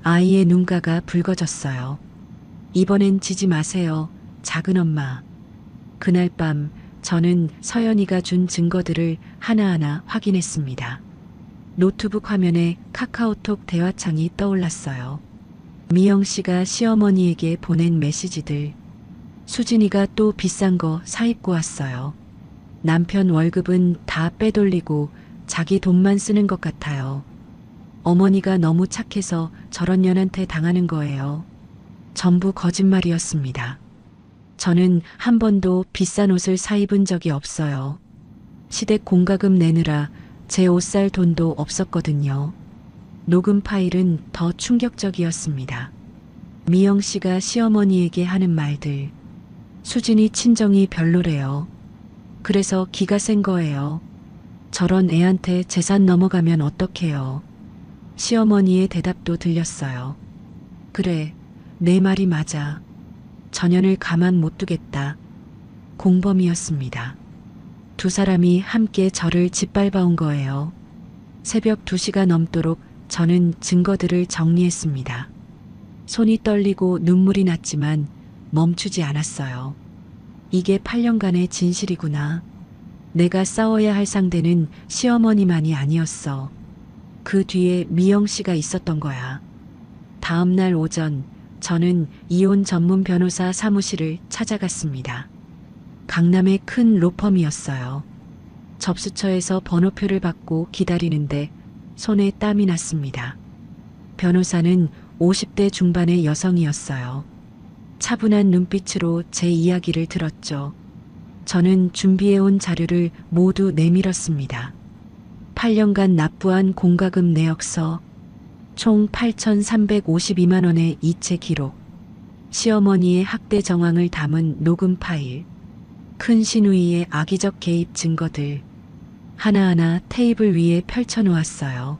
아이의 눈가가 붉어졌어요. 이번엔 지지 마세요, 작은 엄마. 그날 밤 저는 서연이가 준 증거들을 하나하나 확인했습니다. 노트북 화면에 카카오톡 대화창이 떠올랐어요. 미영 씨가 시어머니에게 보낸 메시지들. 수진이가 또 비싼 거 사입고 왔어요. 남편 월급은 다 빼돌리고 자기 돈만 쓰는 것 같아요. 어머니가 너무 착해서 저런 년한테 당하는 거예요. 전부 거짓말이었습니다. 저는 한 번도 비싼 옷을 사입은 적이 없어요. 시댁 공과금 내느라 제 옷 살 돈도 없었거든요. 녹음 파일은 더 충격적이었습니다. 미영 씨가 시어머니에게 하는 말들. 수진이 친정이 별로래요. 그래서 기가 센 거예요. 저런 애한테 재산 넘어가면 어떡해요. 시어머니의 대답도 들렸어요. 그래, 내 말이 맞아. 전현을 가만 못 두겠다. 공범이었습니다. 두 사람이 함께 저를 짓밟아온 거예요. 새벽 2시가 넘도록 저는 증거들을 정리했습니다. 손이 떨리고 눈물이 났지만 멈추지 않았어요. 이게 8년간의 진실이구나. 내가 싸워야 할 상대는 시어머니만이 아니었어. 그 뒤에 미영 씨가 있었던 거야. 다음 날 오전 저는 이혼 전문 변호사 사무실을 찾아갔습니다. 강남의 큰 로펌이었어요. 접수처에서 번호표를 받고 기다리는데 손에 땀이 났습니다. 변호사는 50대 중반의 여성이었어요. 차분한 눈빛으로 제 이야기를 들었죠. 저는 준비해온 자료를 모두 내밀었습니다. 8년간 납부한 공과금 내역서, 총 8,352만 원의 이체 기록, 시어머니의 학대 정황을 담은 녹음 파일, 큰 시누이의 악의적 개입 증거들, 하나하나 테이블 위에 펼쳐놓았어요.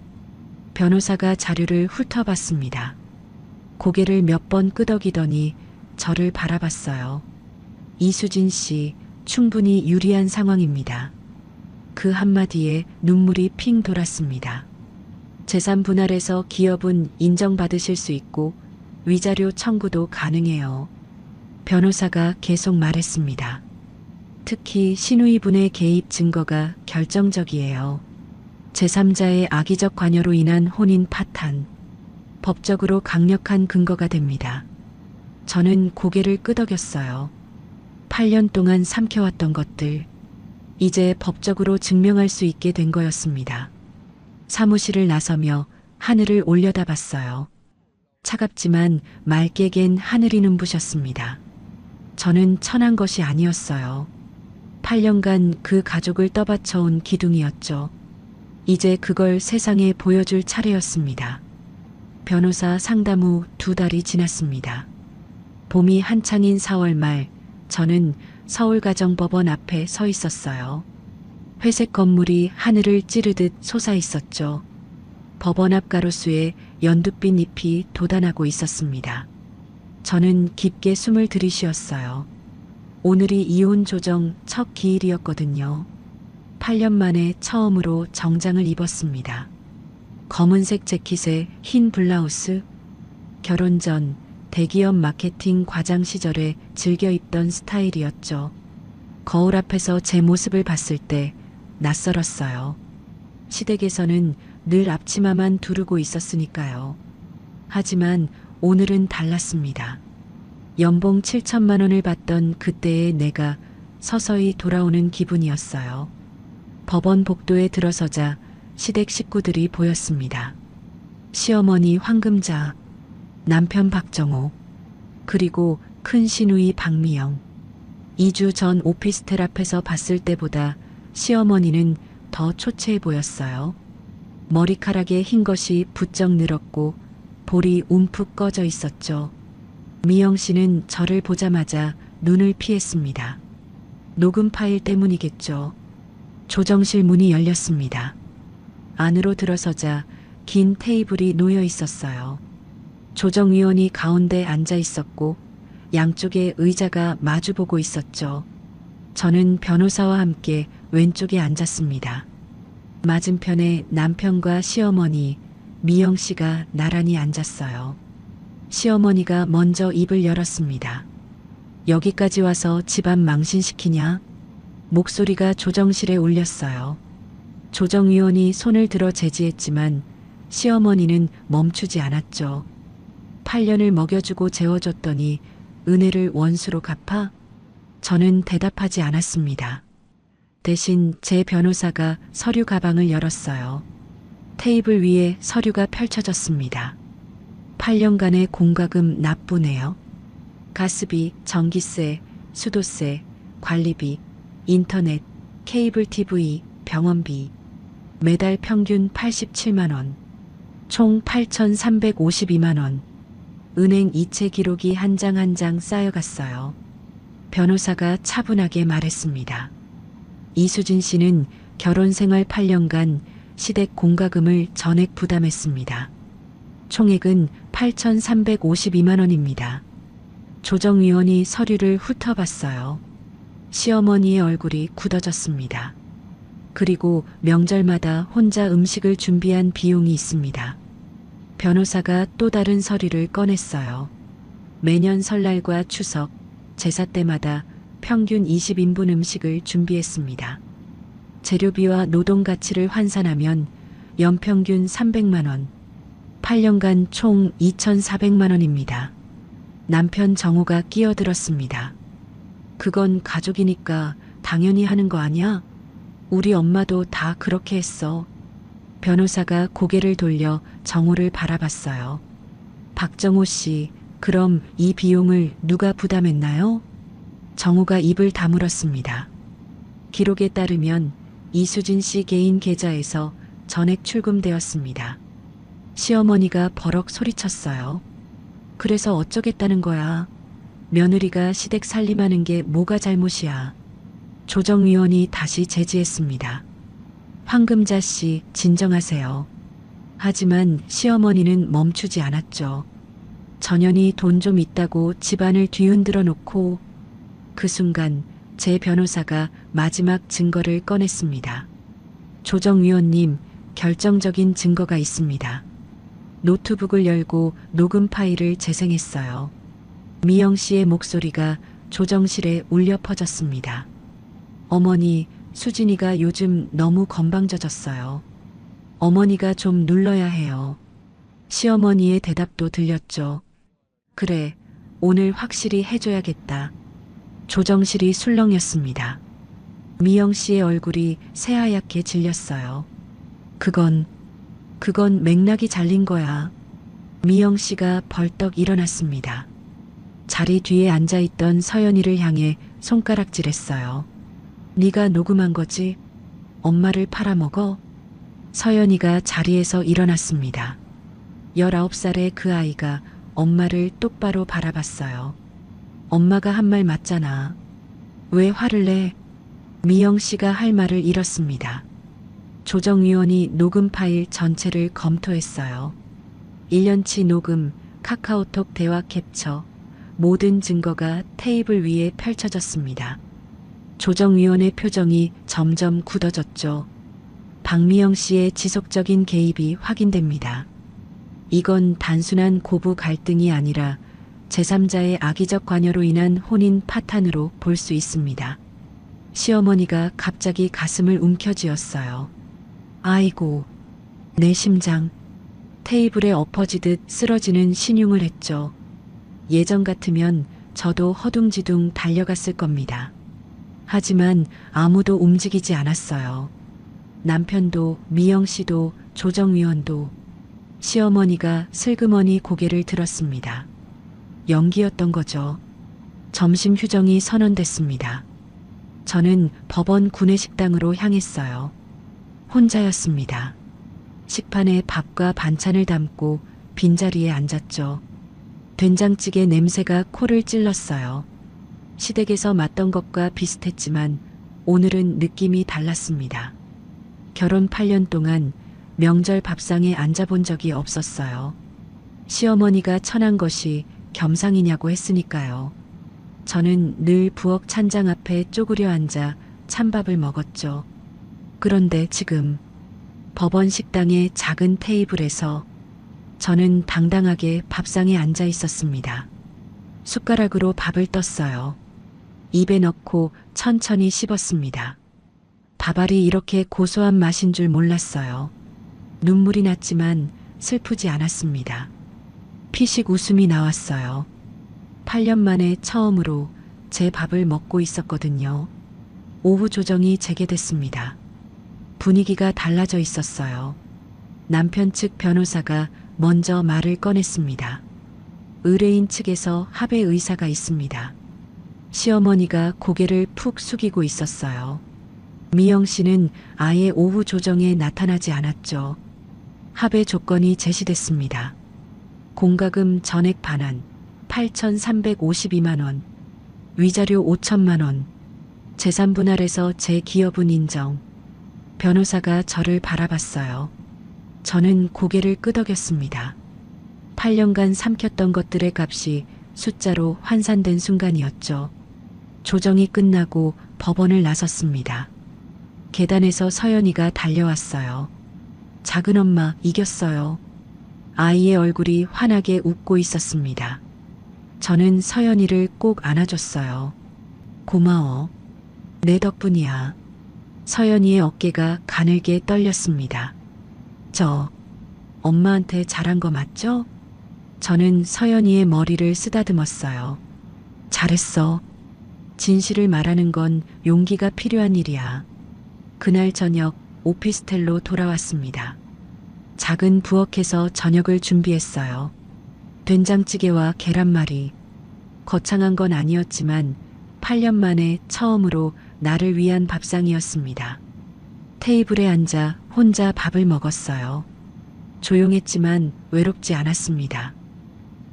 변호사가 자료를 훑어봤습니다. 고개를 몇 번 끄덕이더니 저를 바라봤어요. 이수진 씨, 충분히 유리한 상황입니다. 그 한마디에 눈물이 핑 돌았습니다. 재산 분할에서 기업은 인정받으실 수 있고 위자료 청구도 가능해요. 변호사가 계속 말했습니다. 특히 시누이분의 개입 증거가 결정적이에요. 제3자의 악의적 관여로 인한 혼인 파탄. 법적으로 강력한 근거가 됩니다. 저는 고개를 끄덕였어요. 8년 동안 삼켜왔던 것들, 이제 법적으로 증명할 수 있게 된 거였습니다. 사무실을 나서며 하늘을 올려다봤어요. 차갑지만 맑게 갠 하늘이 눈부셨습니다. 저는 천한 것이 아니었어요. 8년간 그 가족을 떠받쳐온 기둥이었죠. 이제 그걸 세상에 보여줄 차례였습니다. 변호사 상담 후 2달이 지났습니다. 봄이 한창인 4월 말, 저는 서울가정법원 앞에 서 있었어요. 회색 건물이 하늘을 찌르듯 솟아 있었죠. 법원 앞 가로수에 연두빛 잎이 돋아나고 있었습니다. 저는 깊게 숨을 들이쉬었어요. 오늘이 이혼 조정 첫 기일이었거든요. 8년 만에 처음으로 정장을 입었습니다. 검은색 재킷에 흰 블라우스. 결혼 전 대기업 마케팅 과장 시절에 즐겨 입던 스타일이었죠. 거울 앞에서 제 모습을 봤을 때 낯설었어요. 시댁에서는 늘 앞치마만 두르고 있었으니까요. 하지만 오늘은 달랐습니다. 연봉 7천만 원을 받던 그때의 내가 서서히 돌아오는 기분이었어요. 법원 복도에 들어서자 시댁 식구들이 보였습니다. 시어머니 황금자, 남편 박정호, 그리고 큰 시누이 박미영. 2주 전 오피스텔 앞에서 봤을 때보다 시어머니는 더 초췌해 보였어요. 머리카락에 흰 것이 부쩍 늘었고 볼이 움푹 꺼져 있었죠. 미영 씨는 저를 보자마자 눈을 피했습니다. 녹음 파일 때문이겠죠. 조정실 문이 열렸습니다. 안으로 들어서자 긴 테이블이 놓여 있었어요. 조정위원이 가운데 앉아 있었고 양쪽에 의자가 마주보고 있었죠. 저는 변호사와 함께 왼쪽에 앉았습니다. 맞은편에 남편과 시어머니, 미영 씨가 나란히 앉았어요. 시어머니가 먼저 입을 열었습니다. 여기까지 와서 집안 망신시키냐? 목소리가 조정실에 울렸어요. 조정위원이 손을 들어 제지했지만 시어머니는 멈추지 않았죠. 8년을 먹여주고 재워줬더니 은혜를 원수로 갚아? 저는 대답하지 않았습니다. 대신 제 변호사가 서류 가방을 열었어요. 테이블 위에 서류가 펼쳐졌습니다. 8년간의 공과금 납부네요. 가스비, 전기세, 수도세, 관리비, 인터넷, 케이블 TV, 병원비, 매달 평균 87만 원, 총 8,352만 원, 은행 이체 기록이 한 장 한 장 쌓여갔어요. 변호사가 차분하게 말했습니다. 이수진 씨는 결혼 생활 8년간 시댁 공과금을 전액 부담했습니다. 총액은 8,352만 원입니다. 조정위원이 서류를 훑어봤어요. 시어머니의 얼굴이 굳어졌습니다. 그리고 명절마다 혼자 음식을 준비한 비용이 있습니다. 변호사가 또 다른 서류를 꺼냈어요. 매년 설날과 추석, 제사 때마다 평균 20인분 음식을 준비했습니다. 재료비와 노동 가치를 환산하면 연평균 300만 원, 8년간 총 2,400만 원입니다. 남편 정호가 끼어들었습니다. 그건 가족이니까 당연히 하는 거 아니야? 우리 엄마도 다 그렇게 했어. 변호사가 고개를 돌려 정호를 바라봤어요. 박정호 씨, 그럼 이 비용을 누가 부담했나요? 정호가 입을 다물었습니다. 기록에 따르면 이수진 씨 개인 계좌에서 전액 출금되었습니다. 시어머니가 버럭 소리쳤어요. 그래서 어쩌겠다는 거야. 며느리가 시댁 살림하는 게 뭐가 잘못이야. 조정위원이 다시 제지했습니다. 황금자 씨, 진정하세요. 하지만 시어머니는 멈추지 않았죠. 전현이 돈 좀 있다고 집안을 뒤흔들어 놓고 그 순간 제 변호사가 마지막 증거를 꺼냈습니다. 조정위원님, 결정적인 증거가 있습니다. 노트북을 열고 녹음 파일을 재생했어요. 미영 씨의 목소리가 조정실에 울려 퍼졌습니다. 어머니, 수진이가 요즘 너무 건방져졌어요. 어머니가 좀 눌러야 해요. 시어머니의 대답도 들렸죠. 그래, 오늘 확실히 해줘야겠다. 조정실이 술렁였습니다. 미영 씨의 얼굴이 새하얗게 질렸어요. 그건 맥락이 잘린 거야. 미영 씨가 벌떡 일어났습니다. 자리 뒤에 앉아있던 서연이를 향해 손가락질했어요. 네가 녹음한 거지? 엄마를 팔아먹어? 서연이가 자리에서 일어났습니다. 19살의 그 아이가 엄마를 똑바로 바라봤어요. 엄마가 한 말 맞잖아. 왜 화를 내? 미영 씨가 할 말을 잃었습니다. 조정위원이 녹음 파일 전체를 검토했어요. 1년치 녹음, 카카오톡 대화 캡처, 모든 증거가 테이블 위에 펼쳐졌습니다. 조정위원의 표정이 점점 굳어졌죠. 박미영 씨의 지속적인 개입이 확인됩니다. 이건 단순한 고부 갈등이 아니라 제3자의 악의적 관여로 인한 혼인 파탄으로 볼 수 있습니다. 시어머니가 갑자기 가슴을 움켜쥐었어요. 아이고, 내 심장. 테이블에 엎어지듯 쓰러지는 신용을 했죠. 예전 같으면 저도 허둥지둥 달려갔을 겁니다. 하지만 아무도 움직이지 않았어요. 남편도, 미영 씨도, 조정위원도. 시어머니가 슬그머니 고개를 들었습니다. 연기였던 거죠. 점심 휴정이 선언됐습니다. 저는 법원 구내식당으로 향했어요. 혼자였습니다. 식판에 밥과 반찬을 담고 빈자리에 앉았죠. 된장찌개 냄새가 코를 찔렀어요. 시댁에서 맡던 것과 비슷했지만 오늘은 느낌이 달랐습니다. 결혼 8년 동안 명절 밥상에 앉아본 적이 없었어요. 시어머니가 천한 것이 겸상이냐고 했으니까요. 저는 늘 부엌 찬장 앞에 쪼그려 앉아 찬밥을 먹었죠. 그런데 지금 법원 식당의 작은 테이블에서 저는 당당하게 밥상에 앉아 있었습니다. 숟가락으로 밥을 떴어요. 입에 넣고 천천히 씹었습니다. 밥알이 이렇게 고소한 맛인 줄 몰랐어요. 눈물이 났지만 슬프지 않았습니다. 피식 웃음이 나왔어요. 8년 만에 처음으로 제 밥을 먹고 있었거든요. 오후 조정이 재개됐습니다. 분위기가 달라져 있었어요. 남편 측 변호사가 먼저 말을 꺼냈습니다. 의뢰인 측에서 합의 의사가 있습니다. 시어머니가 고개를 푹 숙이고 있었어요. 미영 씨는 아예 오후 조정에 나타나지 않았죠. 합의 조건이 제시됐습니다. 공과금 전액 반환 8,352만 원, 위자료 5천만 원, 재산 분할해서 제 기여분 인정. 변호사가 저를 바라봤어요. 저는 고개를 끄덕였습니다. 8년간 삼켰던 것들의 값이 숫자로 환산된 순간이었죠. 조정이 끝나고 법원을 나섰습니다. 계단에서 서연이가 달려왔어요. 작은 엄마 이겼어요. 아이의 얼굴이 환하게 웃고 있었습니다. 저는 서연이를 꼭 안아줬어요. 고마워. 내 덕분이야. 서연이의 어깨가 가늘게 떨렸습니다. 저 엄마한테 잘한 거 맞죠? 저는 서연이의 머리를 쓰다듬었어요. 잘했어. 진실을 말하는 건 용기가 필요한 일이야. 그날 저녁 오피스텔로 돌아왔습니다. 작은 부엌에서 저녁을 준비했어요. 된장찌개와 계란말이. 거창한 건 아니었지만 8년 만에 처음으로 나를 위한 밥상이었습니다. 테이블에 앉아 혼자 밥을 먹었어요. 조용했지만 외롭지 않았습니다.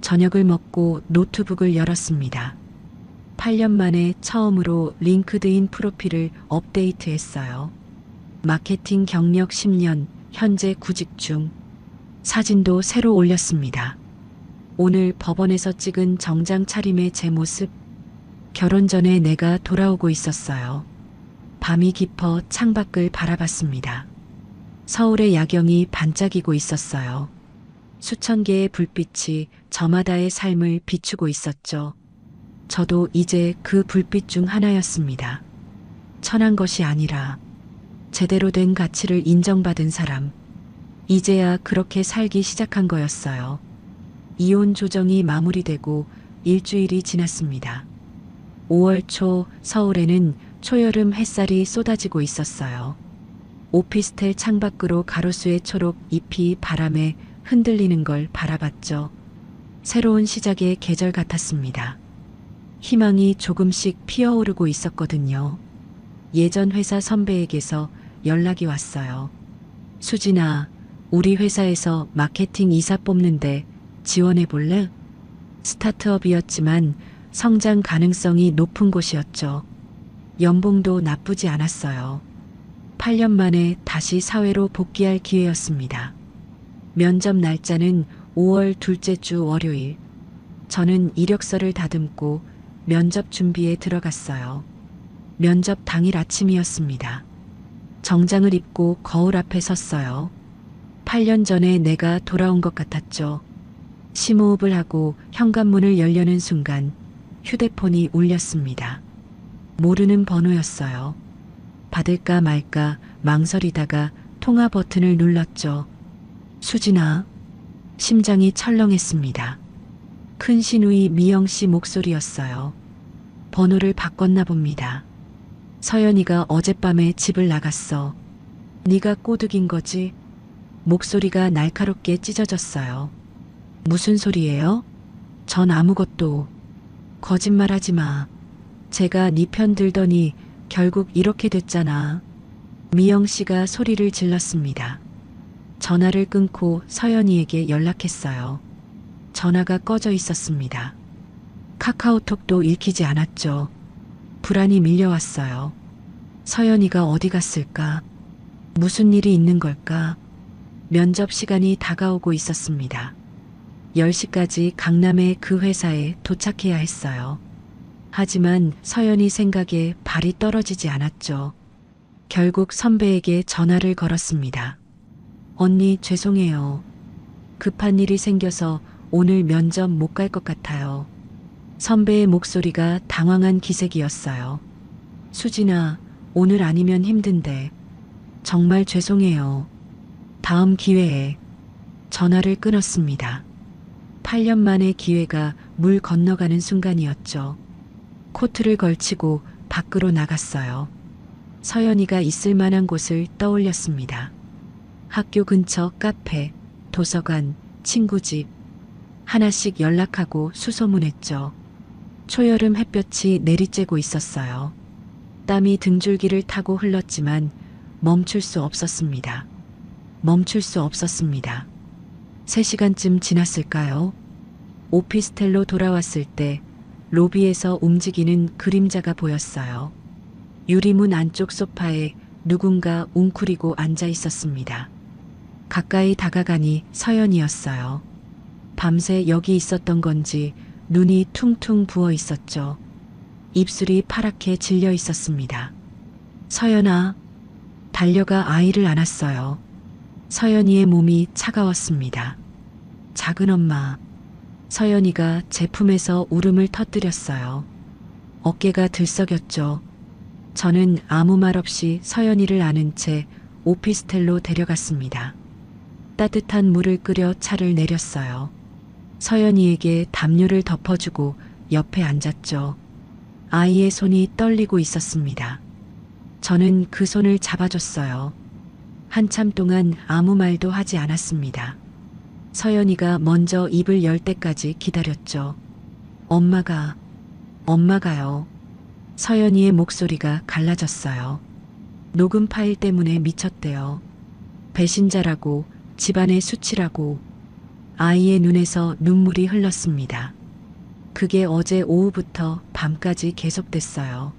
저녁을 먹고 노트북을 열었습니다. 8년 만에 처음으로 링크드인 프로필을 업데이트했어요. 마케팅 경력 10년, 현재 구직 중. 사진도 새로 올렸습니다. 오늘 법원에서 찍은 정장 차림의 제 모습. 결혼 전에 내가 돌아오고 있었어요. 밤이 깊어 창밖을 바라봤습니다. 서울의 야경이 반짝이고 있었어요. 수천 개의 불빛이 저마다의 삶을 비추고 있었죠. 저도 이제 그 불빛 중 하나였습니다. 천한 것이 아니라 제대로 된 가치를 인정받은 사람. 이제야 그렇게 살기 시작한 거였어요. 이혼 조정이 마무리되고 일주일이 지났습니다. 5월 초 서울에는 초여름 햇살이 쏟아지고 있었어요. 오피스텔 창밖으로 가로수의 초록 잎이 바람에 흔들리는 걸 바라봤죠. 새로운 시작의 계절 같았습니다. 희망이 조금씩 피어오르고 있었거든요. 예전 회사 선배에게서 연락이 왔어요. 수진아, 우리 회사에서 마케팅 이사 뽑는데 지원해 볼래? 스타트업이었지만 성장 가능성이 높은 곳이었죠. 연봉도 나쁘지 않았어요. 8년 만에 다시 사회로 복귀할 기회였습니다. 면접 날짜는 5월 둘째 주 월요일. 저는 이력서를 다듬고 면접 준비에 들어갔어요. 면접 당일 아침이었습니다. 정장을 입고 거울 앞에 섰어요. 8년 전에 내가 돌아온 것 같았죠. 심호흡을 하고 현관문을 열려는 순간 휴대폰이 울렸습니다. 모르는 번호였어요. 받을까 말까 망설이다가 통화 버튼을 눌렀죠. 수진아. 심장이 철렁했습니다. 큰 시누이 미영 씨 목소리였어요. 번호를 바꿨나 봅니다. 서연이가 어젯밤에 집을 나갔어. 네가 꼬드긴 거지? 목소리가 날카롭게 찢어졌어요. 무슨 소리예요? 전 아무것도. 거짓말하지 마. 제가 네 편 들더니 결국 이렇게 됐잖아. 미영 씨가 소리를 질렀습니다. 전화를 끊고 서연이에게 연락했어요. 전화가 꺼져 있었습니다. 카카오톡도 읽히지 않았죠. 불안이 밀려왔어요. 서연이가 어디 갔을까? 무슨 일이 있는 걸까? 면접 시간이 다가오고 있었습니다. 10시까지 강남의 그 회사에 도착해야 했어요. 하지만 서연이 생각에 발이 떨어지지 않았죠. 결국 선배에게 전화를 걸었습니다. 언니, 죄송해요. 급한 일이 생겨서 오늘 면접 못 갈 것 같아요. 선배의 목소리가 당황한 기색이었어요. 수진아, 오늘 아니면 힘든데. 정말 죄송해요. 다음 기회에. 전화를 끊었습니다. 8년 만의 기회가 물 건너가는 순간이었죠. 코트를 걸치고 밖으로 나갔어요. 서연이가 있을 만한 곳을 떠올렸습니다. 학교 근처 카페, 도서관, 친구 집. 하나씩 연락하고 수소문했죠. 초여름 햇볕이 내리쬐고 있었어요. 땀이 등줄기를 타고 흘렀지만 멈출 수 없었습니다. 멈출 수 없었습니다. 3시간쯤 지났을까요? 오피스텔로 돌아왔을 때 로비에서 움직이는 그림자가 보였어요. 유리문 안쪽 소파에 누군가 웅크리고 앉아 있었습니다. 가까이 다가가니 서연이었어요. 밤새 여기 있었던 건지 눈이 퉁퉁 부어 있었죠. 입술이 파랗게 질려 있었습니다. 서연아. 달려가 아이를 안았어요. 서연이의 몸이 차가웠습니다. 작은 엄마. 서연이가 제 품에서 울음을 터뜨렸어요. 어깨가 들썩였죠. 저는 아무 말 없이 서연이를 안은 채 오피스텔로 데려갔습니다. 따뜻한 물을 끓여 차를 내렸어요. 서연이에게 담요를 덮어주고 옆에 앉았죠. 아이의 손이 떨리고 있었습니다. 저는 그 손을 잡아줬어요. 한참 동안 아무 말도 하지 않았습니다. 서연이가 먼저 입을 열 때까지 기다렸죠. 엄마가요. 서연이의 목소리가 갈라졌어요. 녹음 파일 때문에 미쳤대요. 배신자라고, 집안의 수치라고. 아이의 눈에서 눈물이 흘렀습니다. 그게 어제 오후부터 밤까지 계속됐어요.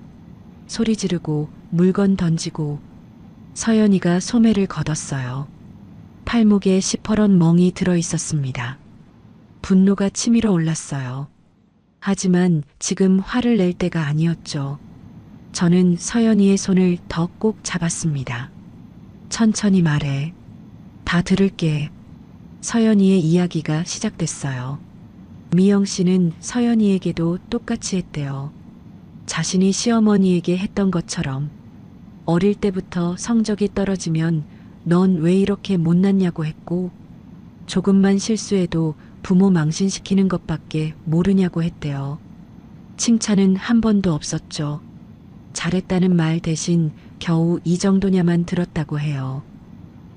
소리 지르고 물건 던지고. 서연이가 소매를 걷었어요. 팔목에 시퍼런 멍이 들어 있었습니다. 분노가 치밀어 올랐어요. 하지만 지금 화를 낼 때가 아니었죠. 저는 서연이의 손을 더 꼭 잡았습니다. 천천히 말해. 다 들을게. 서연이의 이야기가 시작됐어요. 미영 씨는 서연이에게도 똑같이 했대요. 자신이 시어머니에게 했던 것처럼. 어릴 때부터 성적이 떨어지면 넌 왜 이렇게 못났냐고 했고, 조금만 실수해도 부모 망신시키는 것밖에 모르냐고 했대요. 칭찬은 한 번도 없었죠. 잘했다는 말 대신 겨우 이 정도냐만 들었다고 해요.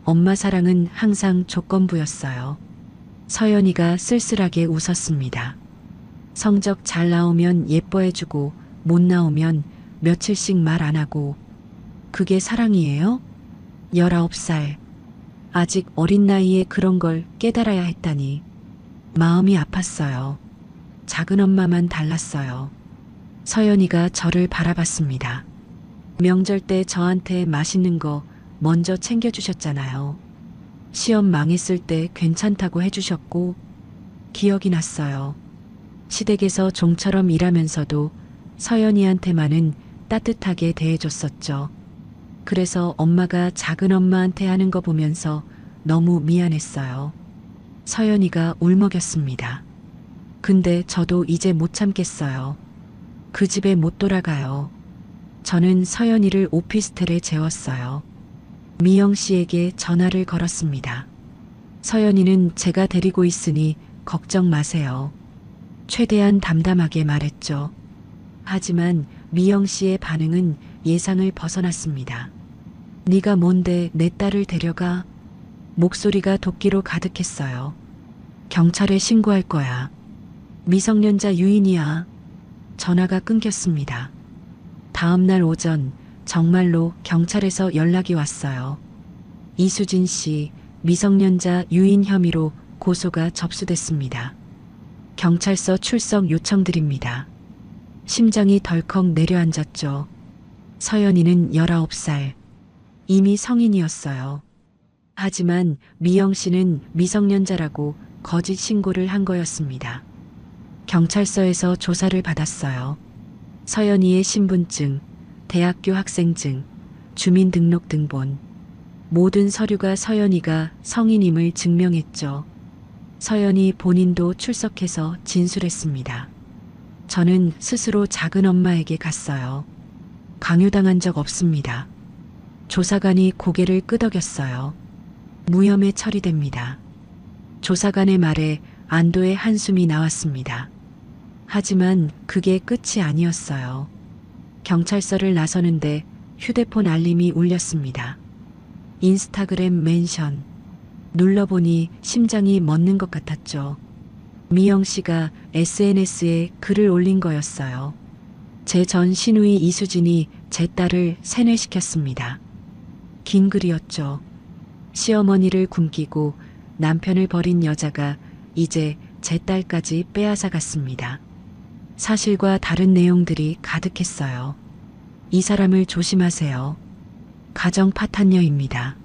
엄마 사랑은 항상 조건부였어요. 서연이가 쓸쓸하게 웃었습니다. 성적 잘 나오면 예뻐해주고 못 나오면 며칠씩 말 안 하고. 그게 사랑이에요? 19살. 아직 어린 나이에 그런 걸 깨달아야 했다니. 마음이 아팠어요. 작은 엄마만 달랐어요. 서연이가 저를 바라봤습니다. 명절 때 저한테 맛있는 거 먼저 챙겨주셨잖아요. 시험 망했을 때 괜찮다고 해주셨고. 기억이 났어요. 시댁에서 종처럼 일하면서도 서연이한테만은 따뜻하게 대해줬었죠. 그래서 엄마가 작은 엄마한테 하는 거 보면서 너무 미안했어요. 서연이가 울먹였습니다. 근데 저도 이제 못 참겠어요. 그 집에 못 돌아가요. 저는 서연이를 오피스텔에 재웠어요. 미영 씨에게 전화를 걸었습니다. 서연이는 제가 데리고 있으니 걱정 마세요. 최대한 담담하게 말했죠. 하지만 미영 씨의 반응은 예상을 벗어났습니다. 네가 뭔데 내 딸을 데려가? 목소리가 도끼로 가득했어요. 경찰에 신고할 거야. 미성년자 유인이야. 전화가 끊겼습니다. 다음 날 오전 정말로 경찰에서 연락이 왔어요. 이수진 씨 미성년자 유인 혐의로 고소가 접수됐습니다. 경찰서 출석 요청드립니다. 심장이 덜컥 내려앉았죠. 서연이는 19살. 이미 성인이었어요. 하지만 미영 씨는 미성년자라고 거짓 신고를 한 거였습니다. 경찰서에서 조사를 받았어요. 서연이의 신분증, 대학교 학생증, 주민등록등본. 모든 서류가 서연이가 성인임을 증명했죠. 서연이 본인도 출석해서 진술했습니다. 저는 스스로 작은 엄마에게 갔어요. 강요당한 적 없습니다. 조사관이 고개를 끄덕였어요. 무혐의 처리됩니다. 조사관의 말에 안도의 한숨이 나왔습니다. 하지만 그게 끝이 아니었어요. 경찰서를 나서는데 휴대폰 알림이 울렸습니다. 인스타그램 멘션. 눌러보니 심장이 멎는 것 같았죠. 미영 씨가 SNS에 글을 올린 거였어요. 제 전 시누이 이수진이 제 딸을 세뇌시켰습니다. 긴 글이었죠. 시어머니를 굶기고 남편을 버린 여자가 이제 제 딸까지 빼앗아 갔습니다. 사실과 다른 내용들이 가득했어요. 이 사람을 조심하세요. 가정 파탄녀입니다.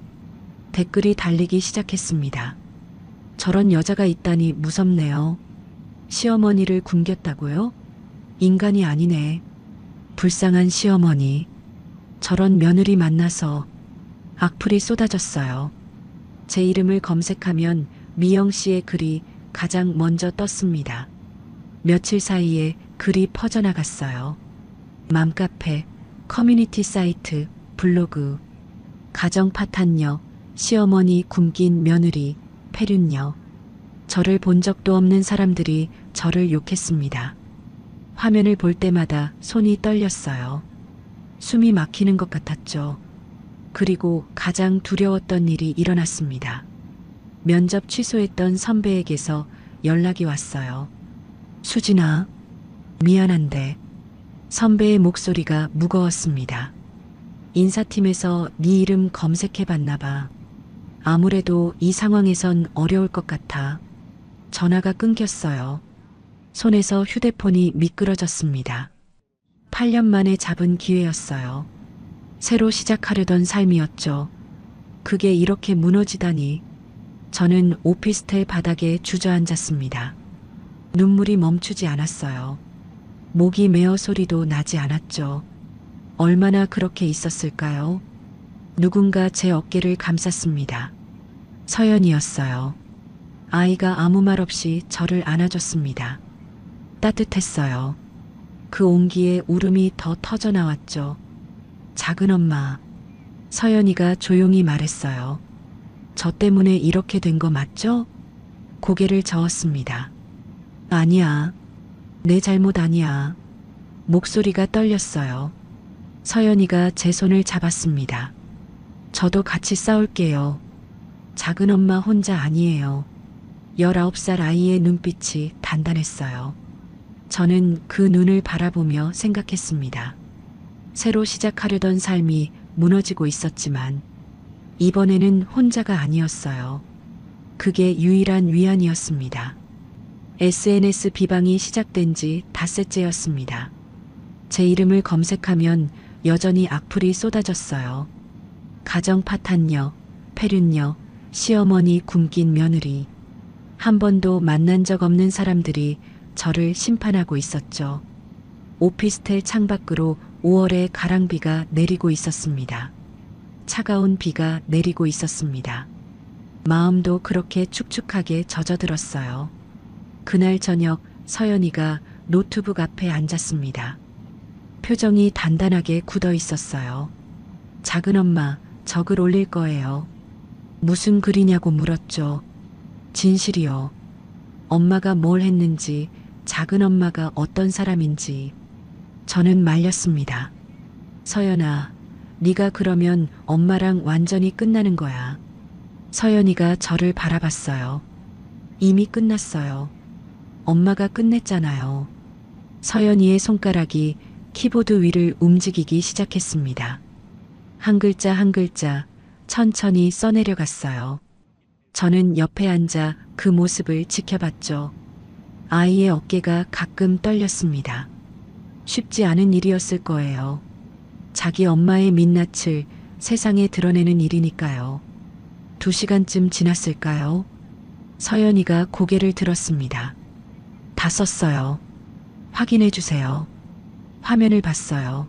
댓글이 달리기 시작했습니다. 저런 여자가 있다니 무섭네요. 시어머니를 굶겼다고요? 인간이 아니네. 불쌍한 시어머니. 저런 며느리 만나서 악플이 쏟아졌어요. 제 이름을 검색하면 미영 씨의 글이 가장 먼저 떴습니다. 며칠 사이에 글이 퍼져나갔어요. 맘카페, 커뮤니티 사이트, 블로그, 가정 파탄녀, 시어머니 굶긴 며느리, 폐륜녀. 저를 본 적도 없는 사람들이 저를 욕했습니다. 화면을 볼 때마다 손이 떨렸어요. 숨이 막히는 것 같았죠. 그리고 가장 두려웠던 일이 일어났습니다. 면접 취소했던 선배에게서 연락이 왔어요. 수진아, 미안한데. 선배의 목소리가 무거웠습니다. 인사팀에서 네 이름 검색해봤나 봐. 아무래도 이 상황에선 어려울 것 같아. 전화가 끊겼어요. 손에서 휴대폰이 미끄러졌습니다. 8년 만에 잡은 기회였어요. 새로 시작하려던 삶이었죠. 그게 이렇게 무너지다니. 저는 오피스텔 바닥에 주저앉았습니다. 눈물이 멈추지 않았어요. 목이 메어 소리도 나지 않았죠. 얼마나 그렇게 있었을까요? 누군가 제 어깨를 감쌌습니다. 서연이었어요. 아이가 아무 말 없이 저를 안아줬습니다. 따뜻했어요. 그 온기에 울음이 더 터져 나왔죠. 작은 엄마. 서연이가 조용히 말했어요. 저 때문에 이렇게 된 거 맞죠? 고개를 저었습니다. 아니야. 내 잘못 아니야. 목소리가 떨렸어요. 서연이가 제 손을 잡았습니다. 저도 같이 싸울게요. 작은 엄마 혼자 아니에요. 19살 아이의 눈빛이 단단했어요. 저는 그 눈을 바라보며 생각했습니다. 새로 시작하려던 삶이 무너지고 있었지만 이번에는 혼자가 아니었어요. 그게 유일한 위안이었습니다. SNS 비방이 시작된 지 닷새째였습니다. 제 이름을 검색하면 여전히 악플이 쏟아졌어요. 가정 파탄녀, 폐륜녀, 시어머니 굶긴 며느리. 한 번도 만난 적 없는 사람들이 저를 심판하고 있었죠. 오피스텔 창밖으로 5월의 가랑비가 내리고 있었습니다. 차가운 비가 내리고 있었습니다. 마음도 그렇게 축축하게 젖어들었어요. 그날 저녁 서연이가 노트북 앞에 앉았습니다. 표정이 단단하게 굳어 있었어요. 작은 엄마, 저 글 올릴 거예요. 무슨 글이냐고 물었죠. 진실이요. 엄마가 뭘 했는지, 작은 엄마가 어떤 사람인지. 저는 말렸습니다. 서연아, 네가 그러면 엄마랑 완전히 끝나는 거야. 서연이가 저를 바라봤어요. 이미 끝났어요. 엄마가 끝냈잖아요. 서연이의 손가락이 키보드 위를 움직이기 시작했습니다. 한 글자 한 글자 천천히 써내려갔어요. 저는 옆에 앉아 그 모습을 지켜봤죠. 아이의 어깨가 가끔 떨렸습니다. 쉽지 않은 일이었을 거예요. 자기 엄마의 민낯을 세상에 드러내는 일이니까요. 2시간쯤 지났을까요? 서연이가 고개를 들었습니다. 다 썼어요. 확인해 주세요. 화면을 봤어요.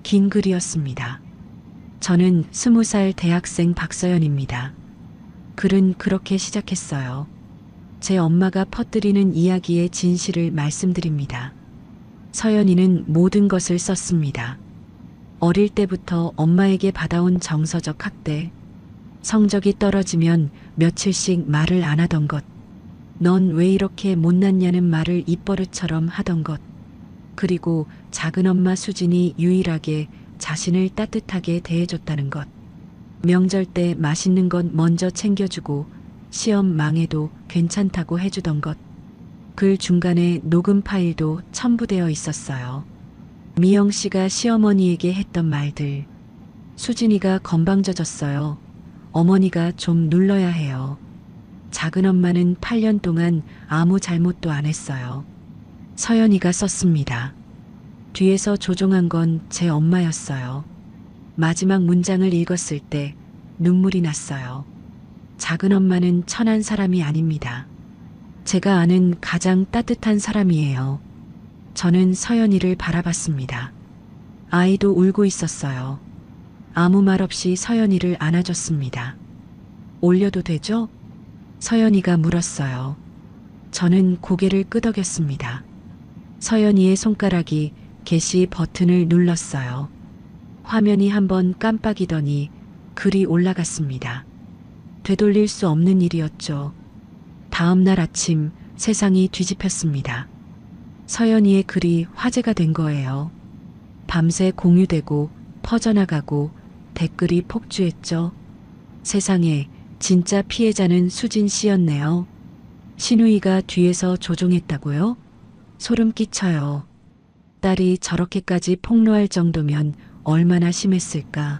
긴 글이었습니다. 저는 20살 대학생 박서연입니다. 글은 그렇게 시작했어요. 제 엄마가 퍼뜨리는 이야기의 진실을 말씀드립니다. 서연이는 모든 것을 썼습니다. 어릴 때부터 엄마에게 받아온 정서적 학대, 성적이 떨어지면 며칠씩 말을 안 하던 것, 넌 왜 이렇게 못났냐는 말을 입버릇처럼 하던 것, 그리고 작은 엄마 수진이 유일하게 자신을 따뜻하게 대해줬다는 것, 명절 때 맛있는 것 먼저 챙겨주고 시험 망해도 괜찮다고 해주던 것, 글 중간에 녹음 파일도 첨부되어 있었어요. 미영 씨가 시어머니에게 했던 말들. 수진이가 건방져졌어요. 어머니가 좀 눌러야 해요. 작은 엄마는 8년 동안 아무 잘못도 안 했어요. 서연이가 썼습니다. 뒤에서 조종한 건 제 엄마였어요. 마지막 문장을 읽었을 때 눈물이 났어요. 작은 엄마는 천한 사람이 아닙니다. 제가 아는 가장 따뜻한 사람이에요. 저는 서연이를 바라봤습니다. 아이도 울고 있었어요. 아무 말 없이 서연이를 안아줬습니다. 올려도 되죠? 서연이가 물었어요. 저는 고개를 끄덕였습니다. 서연이의 손가락이 게시 버튼을 눌렀어요. 화면이 한번 깜빡이더니 글이 올라갔습니다. 되돌릴 수 없는 일이었죠. 다음 날 아침 세상이 뒤집혔습니다. 서연이의 글이 화제가 된 거예요. 밤새 공유되고 퍼져나가고 댓글이 폭주했죠. 세상에, 진짜 피해자는 수진 씨였네요. 신우이가 뒤에서 조종했다고요? 소름 끼쳐요. 딸이 저렇게까지 폭로할 정도면 얼마나 심했을까.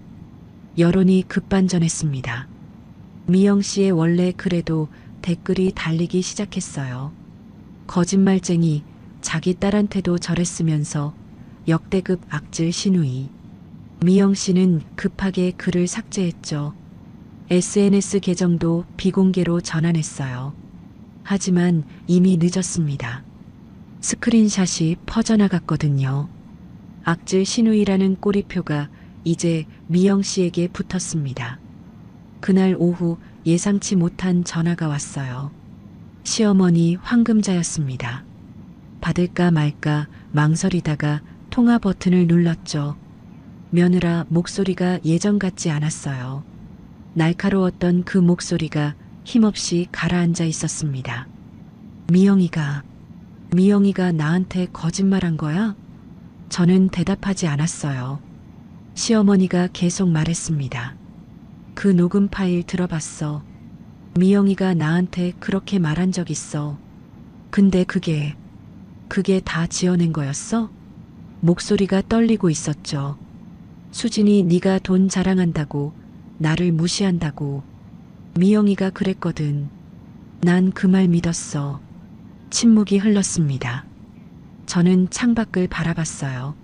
여론이 급반전했습니다. 미영 씨의 원래 글에도 댓글이 달리기 시작했어요. 거짓말쟁이, 자기 딸한테도 저랬으면서 역대급 악질 신우이. 미영 씨는 급하게 글을 삭제했죠. SNS 계정도 비공개로 전환했어요. 하지만 이미 늦었습니다. 스크린샷이 퍼져나갔거든요. 악질 신우이라는 꼬리표가 이제 미영 씨에게 붙었습니다. 그날 오후 예상치 못한 전화가 왔어요. 시어머니 황금자였습니다. 받을까 말까 망설이다가 통화 버튼을 눌렀죠. 며느라 목소리가 예전 같지 않았어요. 날카로웠던 그 목소리가 힘없이 가라앉아 있었습니다. 미영이가 나한테 거짓말한 거야? 저는 대답하지 않았어요. 시어머니가 계속 말했습니다. 그 녹음 파일 들어봤어. 미영이가 나한테 그렇게 말한 적 있어. 근데 그게 다 지어낸 거였어? 목소리가 떨리고 있었죠. 수진이 네가 돈 자랑한다고, 나를 무시한다고. 미영이가 그랬거든. 난 그 말 믿었어. 침묵이 흘렀습니다. 저는 창밖을 바라봤어요.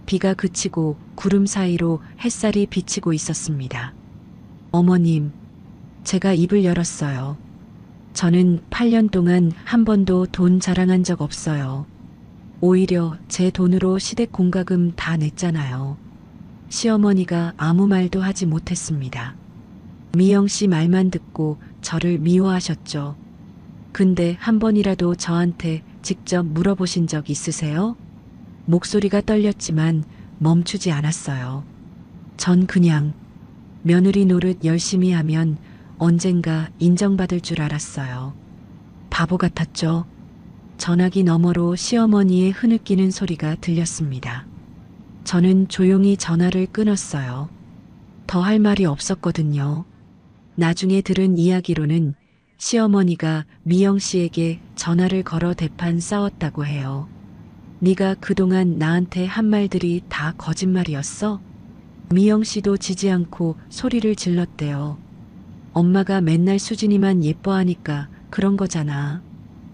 비가 그치고 구름 사이로 햇살이 비치고 있었습니다. 어머님, 제가 입을 열었어요. 저는 8년 동안 한 번도 돈 자랑한 적 없어요. 오히려 제 돈으로 시댁 공과금 다 냈잖아요. 시어머니가 아무 말도 하지 못했습니다. 미영 씨 말만 듣고 저를 미워하셨죠. 근데 한 번이라도 저한테 직접 물어보신 적 있으세요? 목소리가 떨렸지만 멈추지 않았어요. 전 그냥 며느리 노릇 열심히 하면 언젠가 인정받을 줄 알았어요. 바보 같았죠. 전화기 너머로 시어머니의 흐느끼는 소리가 들렸습니다. 저는 조용히 전화를 끊었어요. 더 할 말이 없었거든요. 나중에 들은 이야기로는 시어머니가 미영 씨에게 전화를 걸어 대판 싸웠다고 해요. 네가 그동안 나한테 한 말들이 다 거짓말이었어? 미영 씨도 지지 않고 소리를 질렀대요. 엄마가 맨날 수진이만 예뻐하니까 그런 거잖아.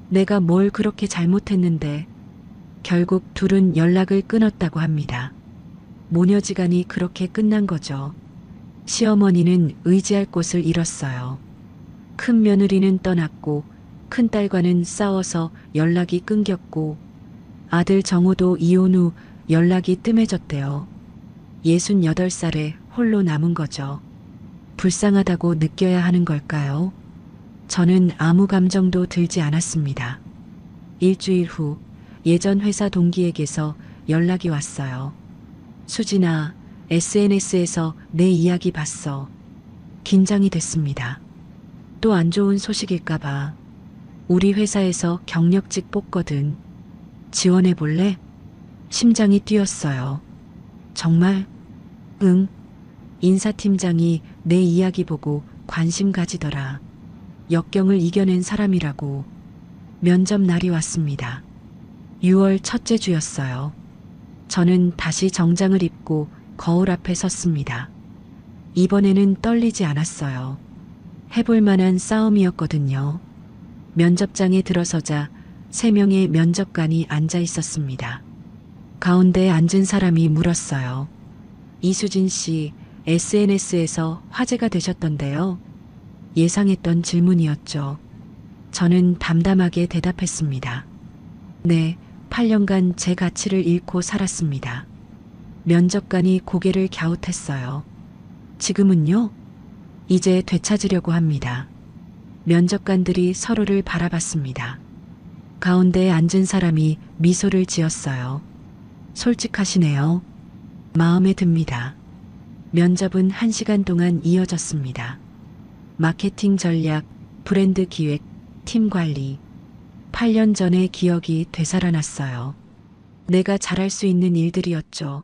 내가 뭘 그렇게 잘못했는데. 결국 둘은 연락을 끊었다고 합니다. 모녀지간이 그렇게 끝난 거죠. 시어머니는 의지할 곳을 잃었어요. 큰 며느리는 떠났고 큰딸과는 싸워서 연락이 끊겼고 아들 정우도 이혼 후 연락이 뜸해졌대요. 68살에 홀로 남은 거죠. 불쌍하다고 느껴야 하는 걸까요? 저는 아무 감정도 들지 않았습니다. 일주일 후 예전 회사 동기에게서 연락이 왔어요. 수진아, SNS에서 내 이야기 봤어. 긴장이 됐습니다. 또 안 좋은 소식일까봐. 우리 회사에서 경력직 뽑거든. 지원해 볼래? 심장이 뛰었어요. 정말? 응. 인사팀장이 내 이야기 보고 관심 가지더라. 역경을 이겨낸 사람이라고. 면접 날이 왔습니다. 6월 첫째 주였어요. 저는 다시 정장을 입고 거울 앞에 섰습니다. 이번에는 떨리지 않았어요. 해볼 만한 싸움이었거든요. 면접장에 들어서자 3명의 면접관이 앉아 있었습니다. 가운데 앉은 사람이 물었어요. 이수진 씨, SNS에서 화제가 되셨던데요. 예상했던 질문이었죠. 저는 담담하게 대답했습니다. 네, 8년간 제 가치를 잃고 살았습니다. 면접관이 고개를 갸웃했어요. 지금은요? 이제 되찾으려고 합니다. 면접관들이 서로를 바라봤습니다. 가운데에 앉은 사람이 미소를 지었어요. 솔직하시네요. 마음에 듭니다. 면접은 1시간 동안 이어졌습니다. 마케팅 전략, 브랜드 기획, 팀 관리. 8년 전의 기억이 되살아났어요. 내가 잘할 수 있는 일들이었죠.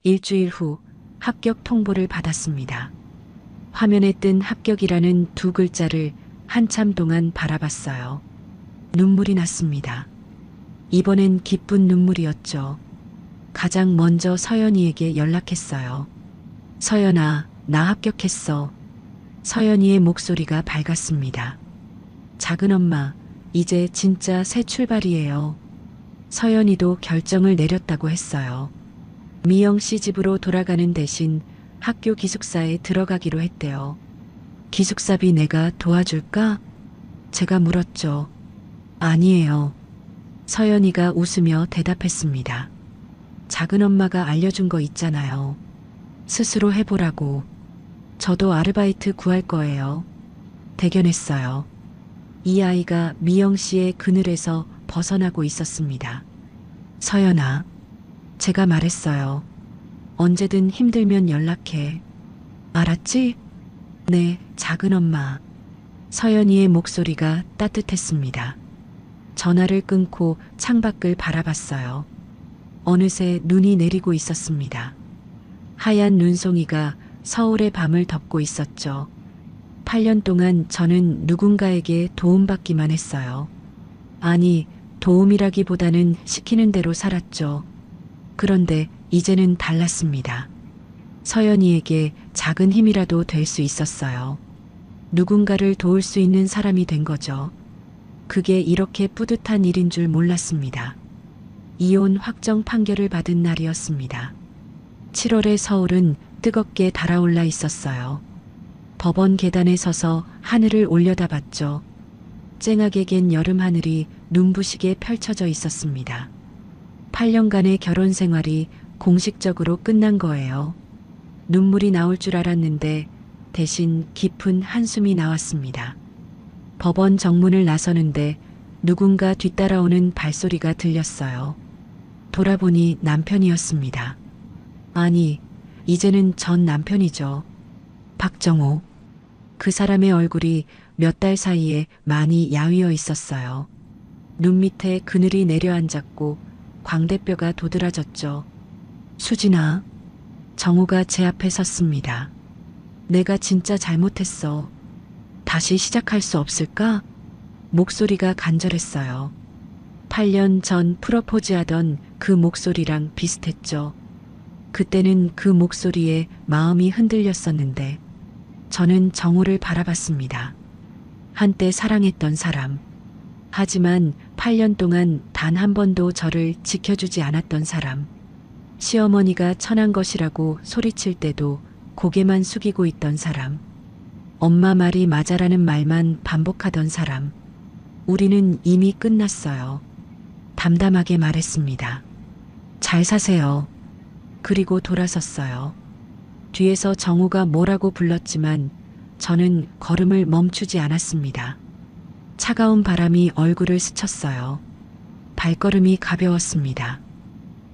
일주일 후 합격 통보를 받았습니다. 화면에 뜬 합격이라는 2글자를 한참 동안 바라봤어요. 눈물이 났습니다. 이번엔 기쁜 눈물이었죠. 가장 먼저 서연이에게 연락했어요. 서연아, 나 합격했어. 서연이의 목소리가 밝았습니다. 작은 엄마, 이제 진짜 새 출발이에요. 서연이도 결정을 내렸다고 했어요. 미영 씨 집으로 돌아가는 대신 학교 기숙사에 들어가기로 했대요. 기숙사비 내가 도와줄까? 제가 물었죠. 아니에요. 서연이가 웃으며 대답했습니다. 작은 엄마가 알려준 거 있잖아요. 스스로 해보라고. 저도 아르바이트 구할 거예요. 대견했어요. 이 아이가 미영 씨의 그늘에서 벗어나고 있었습니다. 서연아, 제가 말했어요. 언제든 힘들면 연락해. 알았지? 네, 작은 엄마. 서연이의 목소리가 따뜻했습니다. 전화를 끊고 창밖을 바라봤어요. 어느새 눈이 내리고 있었습니다. 하얀 눈송이가 서울의 밤을 덮고 있었죠. 8년 동안 저는 누군가에게 도움받기만 했어요. 아니, 도움이라기보다는 시키는 대로 살았죠. 그런데 이제는 달랐습니다. 서연이에게 작은 힘이라도 될 수 있었어요. 누군가를 도울 수 있는 사람이 된 거죠. 그게 이렇게 뿌듯한 일인 줄 몰랐습니다. 이혼 확정 판결을 받은 날이었습니다. 7월의 서울은 뜨겁게 달아올라 있었어요. 법원 계단에 서서 하늘을 올려다봤죠. 쨍하게 갠 여름 하늘이 눈부시게 펼쳐져 있었습니다. 8년간의 결혼 생활이 공식적으로 끝난 거예요. 눈물이 나올 줄 알았는데 대신 깊은 한숨이 나왔습니다. 법원 정문을 나서는데 누군가 뒤따라오는 발소리가 들렸어요. 돌아보니 남편이었습니다. 아니, 이제는 전 남편이죠. 박정호. 그 사람의 얼굴이 몇 달 사이에 많이 야위어 있었어요. 눈 밑에 그늘이 내려앉았고 광대뼈가 도드라졌죠. 수진아. 정호가 제 앞에 섰습니다. 내가 진짜 잘못했어. 다시 시작할 수 없을까? 목소리가 간절했어요. 8년 전 프로포즈하던 그 목소리랑 비슷했죠. 그때는 그 목소리에 마음이 흔들렸었는데 저는 정호를 바라봤습니다. 한때 사랑했던 사람. 하지만 8년 동안 단 한 번도 저를 지켜주지 않았던 사람. 시어머니가 천한 것이라고 소리칠 때도 고개만 숙이고 있던 사람. 엄마 말이 맞아라는 말만 반복하던 사람. 우리는 이미 끝났어요. 담담하게 말했습니다. 잘 사세요. 그리고 돌아섰어요. 뒤에서 정우가 뭐라고 불렀지만 저는 걸음을 멈추지 않았습니다. 차가운 바람이 얼굴을 스쳤어요. 발걸음이 가벼웠습니다.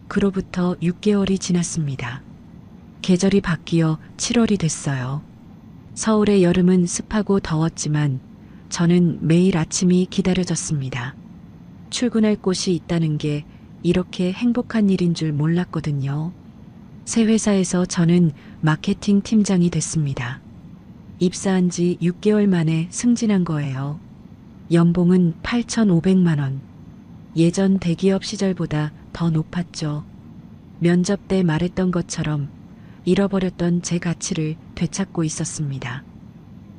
그로부터 6개월이 지났습니다. 계절이 바뀌어 7월이 됐어요. 서울의 여름은 습하고 더웠지만 저는 매일 아침이 기다려졌습니다. 출근할 곳이 있다는 게 이렇게 행복한 일인 줄 몰랐거든요. 새 회사에서 저는 마케팅 팀장이 됐습니다. 입사한 지 6개월 만에 승진한 거예요. 연봉은 8,500만 원. 예전 대기업 시절보다 더 높았죠. 면접 때 말했던 것처럼 잃어버렸던 제 가치를 되찾고 있었습니다.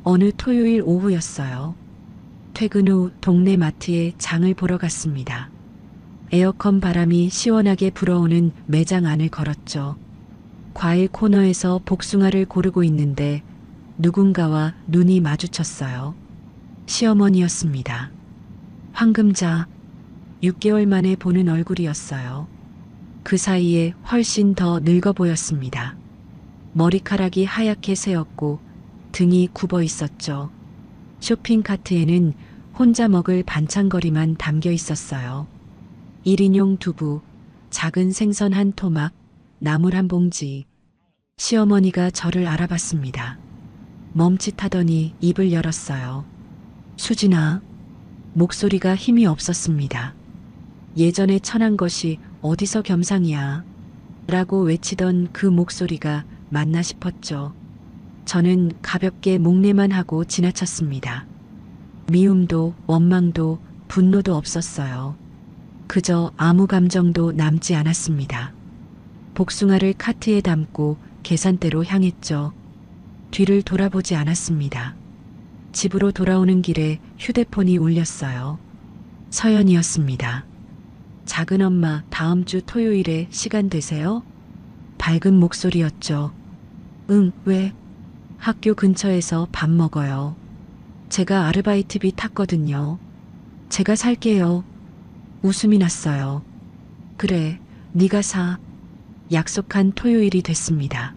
어느 토요일 오후였어요. 퇴근 후 동네 마트에 장을 보러 갔습니다. 에어컨 바람이 시원하게 불어오는 매장 안을 걸었죠. 과일 코너에서 복숭아를 고르고 있는데 누군가와 눈이 마주쳤어요. 시어머니였습니다. 황금자, 6개월 만에 보는 얼굴이었어요. 그 사이에 훨씬 더 늙어 보였습니다. 머리카락이 하얗게 새었고 등이 굽어 있었죠. 쇼핑카트에는 혼자 먹을 반찬거리만 담겨 있었어요. 1인용 두부, 작은 생선 한 토막, 나물 한 봉지. 시어머니가 저를 알아봤습니다. 멈칫하더니 입을 열었어요. 수진아. 목소리가 힘이 없었습니다. 예전에 천한 것이 어디서 겸상이야 라고 외치던 그 목소리가 맞나 싶었죠. 저는 가볍게 목례만 하고 지나쳤습니다. 미움도 원망도 분노도 없었어요. 그저 아무 감정도 남지 않았습니다. 복숭아를 카트에 담고 계산대로 향했죠. 뒤를 돌아보지 않았습니다. 집으로 돌아오는 길에 휴대폰이 울렸어요. 서연이었습니다. 작은 엄마, 다음 주 토요일에 시간 되세요? 밝은 목소리였죠. 응, 왜? 학교 근처에서 밥 먹어요. 제가 아르바이트비 탔거든요. 제가 살게요. 웃음이 났어요. 그래, 네가 사. 약속한 토요일이 됐습니다.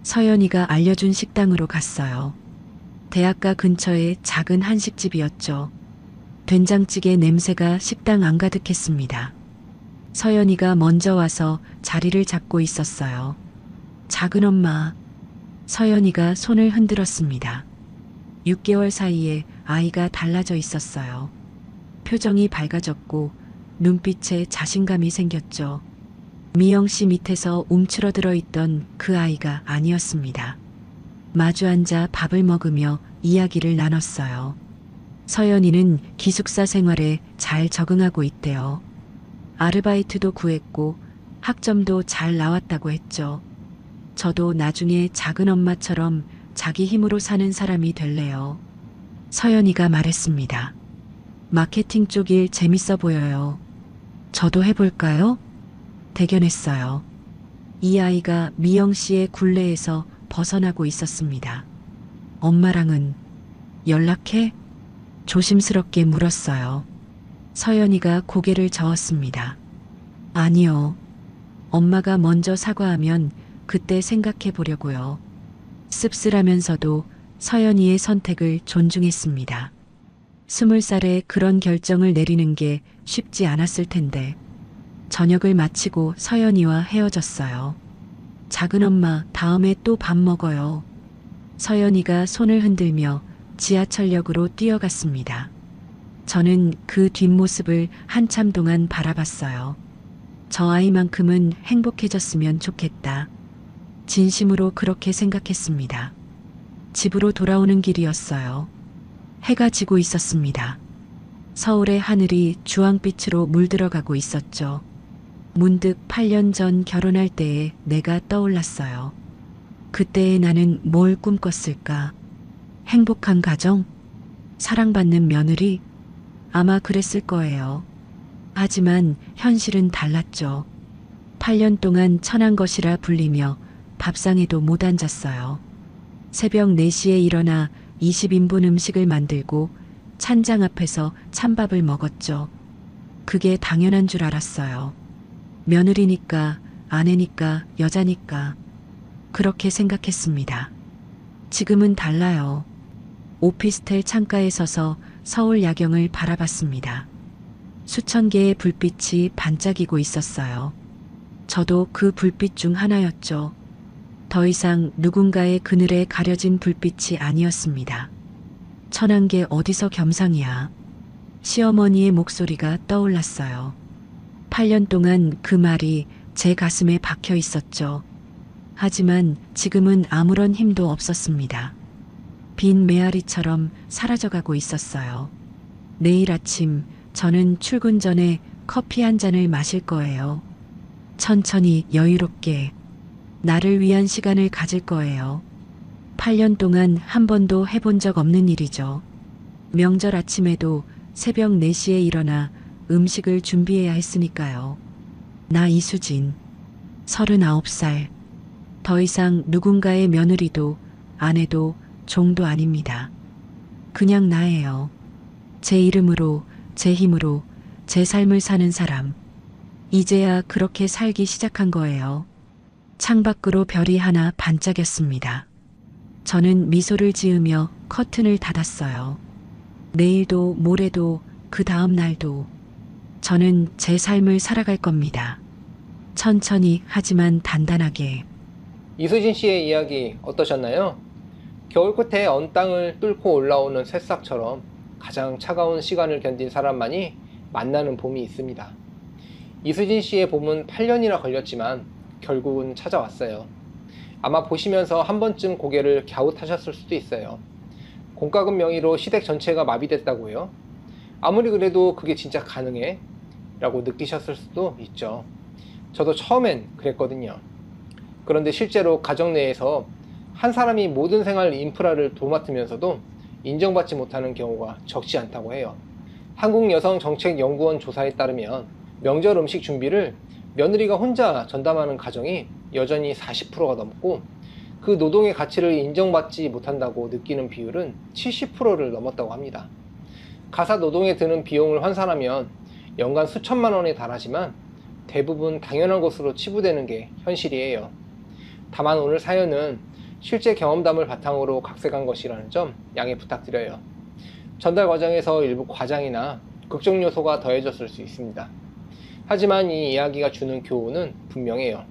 서연이가 알려준 식당으로 갔어요. 대학가 근처의 작은 한식집이었죠. 된장찌개 냄새가 식당 안 가득했습니다. 서연이가 먼저 와서 자리를 잡고 있었어요. 작은 엄마. 서연이가 손을 흔들었습니다. 6개월 사이에 아이가 달라져 있었어요. 표정이 밝아졌고 눈빛에 자신감이 생겼죠. 미영 씨 밑에서 움츠러들어 있던 그 아이가 아니었습니다. 마주 앉아 밥을 먹으며 이야기를 나눴어요. 서연이는 기숙사 생활에 잘 적응하고 있대요. 아르바이트도 구했고 학점도 잘 나왔다고 했죠. 저도 나중에 작은 엄마처럼 자기 힘으로 사는 사람이 될래요. 서연이가 말했습니다. 마케팅 쪽 일 재밌어 보여요. 저도 해볼까요? 대견했어요. 이 아이가 미영 씨의 굴레에서 벗어나고 있었습니다. 엄마랑은 연락해? 조심스럽게 물었어요. 서연이가 고개를 저었습니다. 아니요. 엄마가 먼저 사과하면 그때 생각해 보려고요. 씁쓸하면서도 서연이의 선택을 존중했습니다. 20살에 그런 결정을 내리는 게 쉽지 않았을 텐데. 저녁을 마치고 서연이와 헤어졌어요. 작은 엄마, 다음에 또 밥 먹어요. 서연이가 손을 흔들며 지하철역으로 뛰어갔습니다. 저는 그 뒷모습을 한참 동안 바라봤어요. 저 아이만큼은 행복해졌으면 좋겠다. 진심으로 그렇게 생각했습니다. 집으로 돌아오는 길이었어요. 해가 지고 있었습니다. 서울의 하늘이 주황빛으로 물들어가고 있었죠. 문득 8년 전 결혼할 때의 내가 떠올랐어요. 그때의 나는 뭘 꿈꿨을까? 행복한 가정? 사랑받는 며느리? 아마 그랬을 거예요. 하지만 현실은 달랐죠. 8년 동안 천한 것이라 불리며 밥상에도 못 앉았어요. 새벽 4시에 일어나 20인분 음식을 만들고 찬장 앞에서 찬밥을 먹었죠. 그게 당연한 줄 알았어요. 며느리니까, 아내니까, 여자니까. 그렇게 생각했습니다. 지금은 달라요. 오피스텔 창가에 서서 서울 야경을 바라봤습니다. 수천 개의 불빛이 반짝이고 있었어요. 저도 그 불빛 중 하나였죠. 더 이상 누군가의 그늘에 가려진 불빛이 아니었습니다. 천한 게 어디서 겸상이야. 시어머니의 목소리가 떠올랐어요. 8년 동안 그 말이 제 가슴에 박혀 있었죠. 하지만 지금은 아무런 힘도 없었습니다. 빈 메아리처럼 사라져가고 있었어요. 내일 아침 저는 출근 전에 커피 한 잔을 마실 거예요. 천천히 여유롭게 나를 위한 시간을 가질 거예요. 8년 동안 한 번도 해본 적 없는 일이죠. 명절 아침에도 새벽 4시에 일어나 음식을 준비해야 했으니까요. 나 이수진, 39살. 더 이상 누군가의 며느리도 아내도 종도 아닙니다. 그냥 나예요. 제 이름으로, 제 힘으로, 제 삶을 사는 사람. 이제야 그렇게 살기 시작한 거예요. 창밖으로 별이 하나 반짝였습니다. 저는 미소를 지으며 커튼을 닫았어요. 내일도 모레도 그 다음 날도 저는 제 삶을 살아갈 겁니다. 천천히 하지만 단단하게. 이수진 씨의 이야기 어떠셨나요? 겨울 끝에 언 땅을 뚫고 올라오는 새싹처럼 가장 차가운 시간을 견딘 사람만이 만나는 봄이 있습니다. 이수진 씨의 봄은 8년이나 걸렸지만 결국은 찾아왔어요. 아마 보시면서 한 번쯤 고개를 갸웃하셨을 수도 있어요. 공과금 명의로 시댁 전체가 마비됐다고요? 아무리 그래도 그게 진짜 가능해? 라고 느끼셨을 수도 있죠. 저도 처음엔 그랬거든요. 그런데 실제로 가정 내에서 한 사람이 모든 생활 인프라를 도맡으면서도 인정받지 못하는 경우가 적지 않다고 해요. 한국여성정책연구원 조사에 따르면 명절 음식 준비를 며느리가 혼자 전담하는 가정이 여전히 40%가 넘고 그 노동의 가치를 인정받지 못한다고 느끼는 비율은 70%를 넘었다고 합니다. 가사 노동에 드는 비용을 환산하면 연간 수천만 원에 달하지만 대부분 당연한 것으로 치부되는 게 현실이에요. 다만 오늘 사연은 실제 경험담을 바탕으로 각색한 것이라는 점 양해 부탁드려요. 전달 과정에서 일부 과장이나 극적 요소가 더해졌을 수 있습니다. 하지만 이 이야기가 주는 교훈은 분명해요.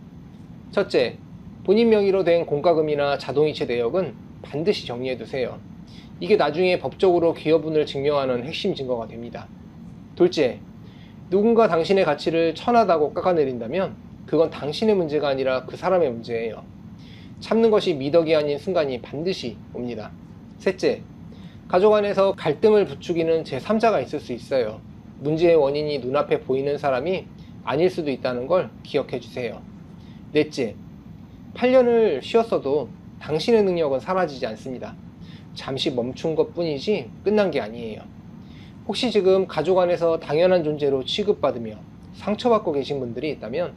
첫째, 본인 명의로 된 공과금이나 자동이체 내역은 반드시 정리해두세요. 이게 나중에 법적으로 기여분을 증명하는 핵심 증거가 됩니다. 둘째, 누군가 당신의 가치를 천하다고 깎아내린다면 그건 당신의 문제가 아니라 그 사람의 문제예요. 참는 것이 미덕이 아닌 순간이 반드시 옵니다. 셋째, 가족 안에서 갈등을 부추기는 제3자가 있을 수 있어요. 문제의 원인이 눈앞에 보이는 사람이 아닐 수도 있다는 걸 기억해 주세요. 넷째, 8년을 쉬었어도 당신의 능력은 사라지지 않습니다. 잠시 멈춘 것 뿐이지 끝난 게 아니에요. 혹시 지금 가족 안에서 당연한 존재로 취급받으며 상처받고 계신 분들이 있다면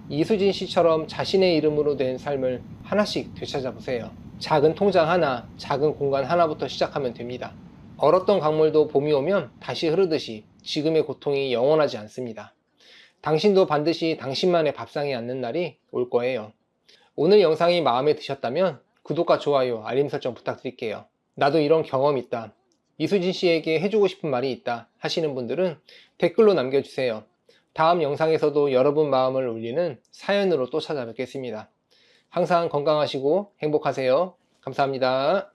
이수진 씨처럼 자신의 이름으로 된 삶을 하나씩 되찾아보세요. 작은 통장 하나, 작은 공간 하나부터 시작하면 됩니다. 얼었던 강물도 봄이 오면 다시 흐르듯이 지금의 고통이 영원하지 않습니다. 당신도 반드시 당신만의 밥상에 앉는 날이 올 거예요. 오늘 영상이 마음에 드셨다면 구독과 좋아요, 알림 설정 부탁드릴게요. 나도 이런 경험이 있다, 이수진 씨에게 해주고 싶은 말이 있다 하시는 분들은 댓글로 남겨주세요. 다음 영상에서도 여러분 마음을 울리는 사연으로 또 찾아뵙겠습니다. 항상 건강하시고 행복하세요. 감사합니다.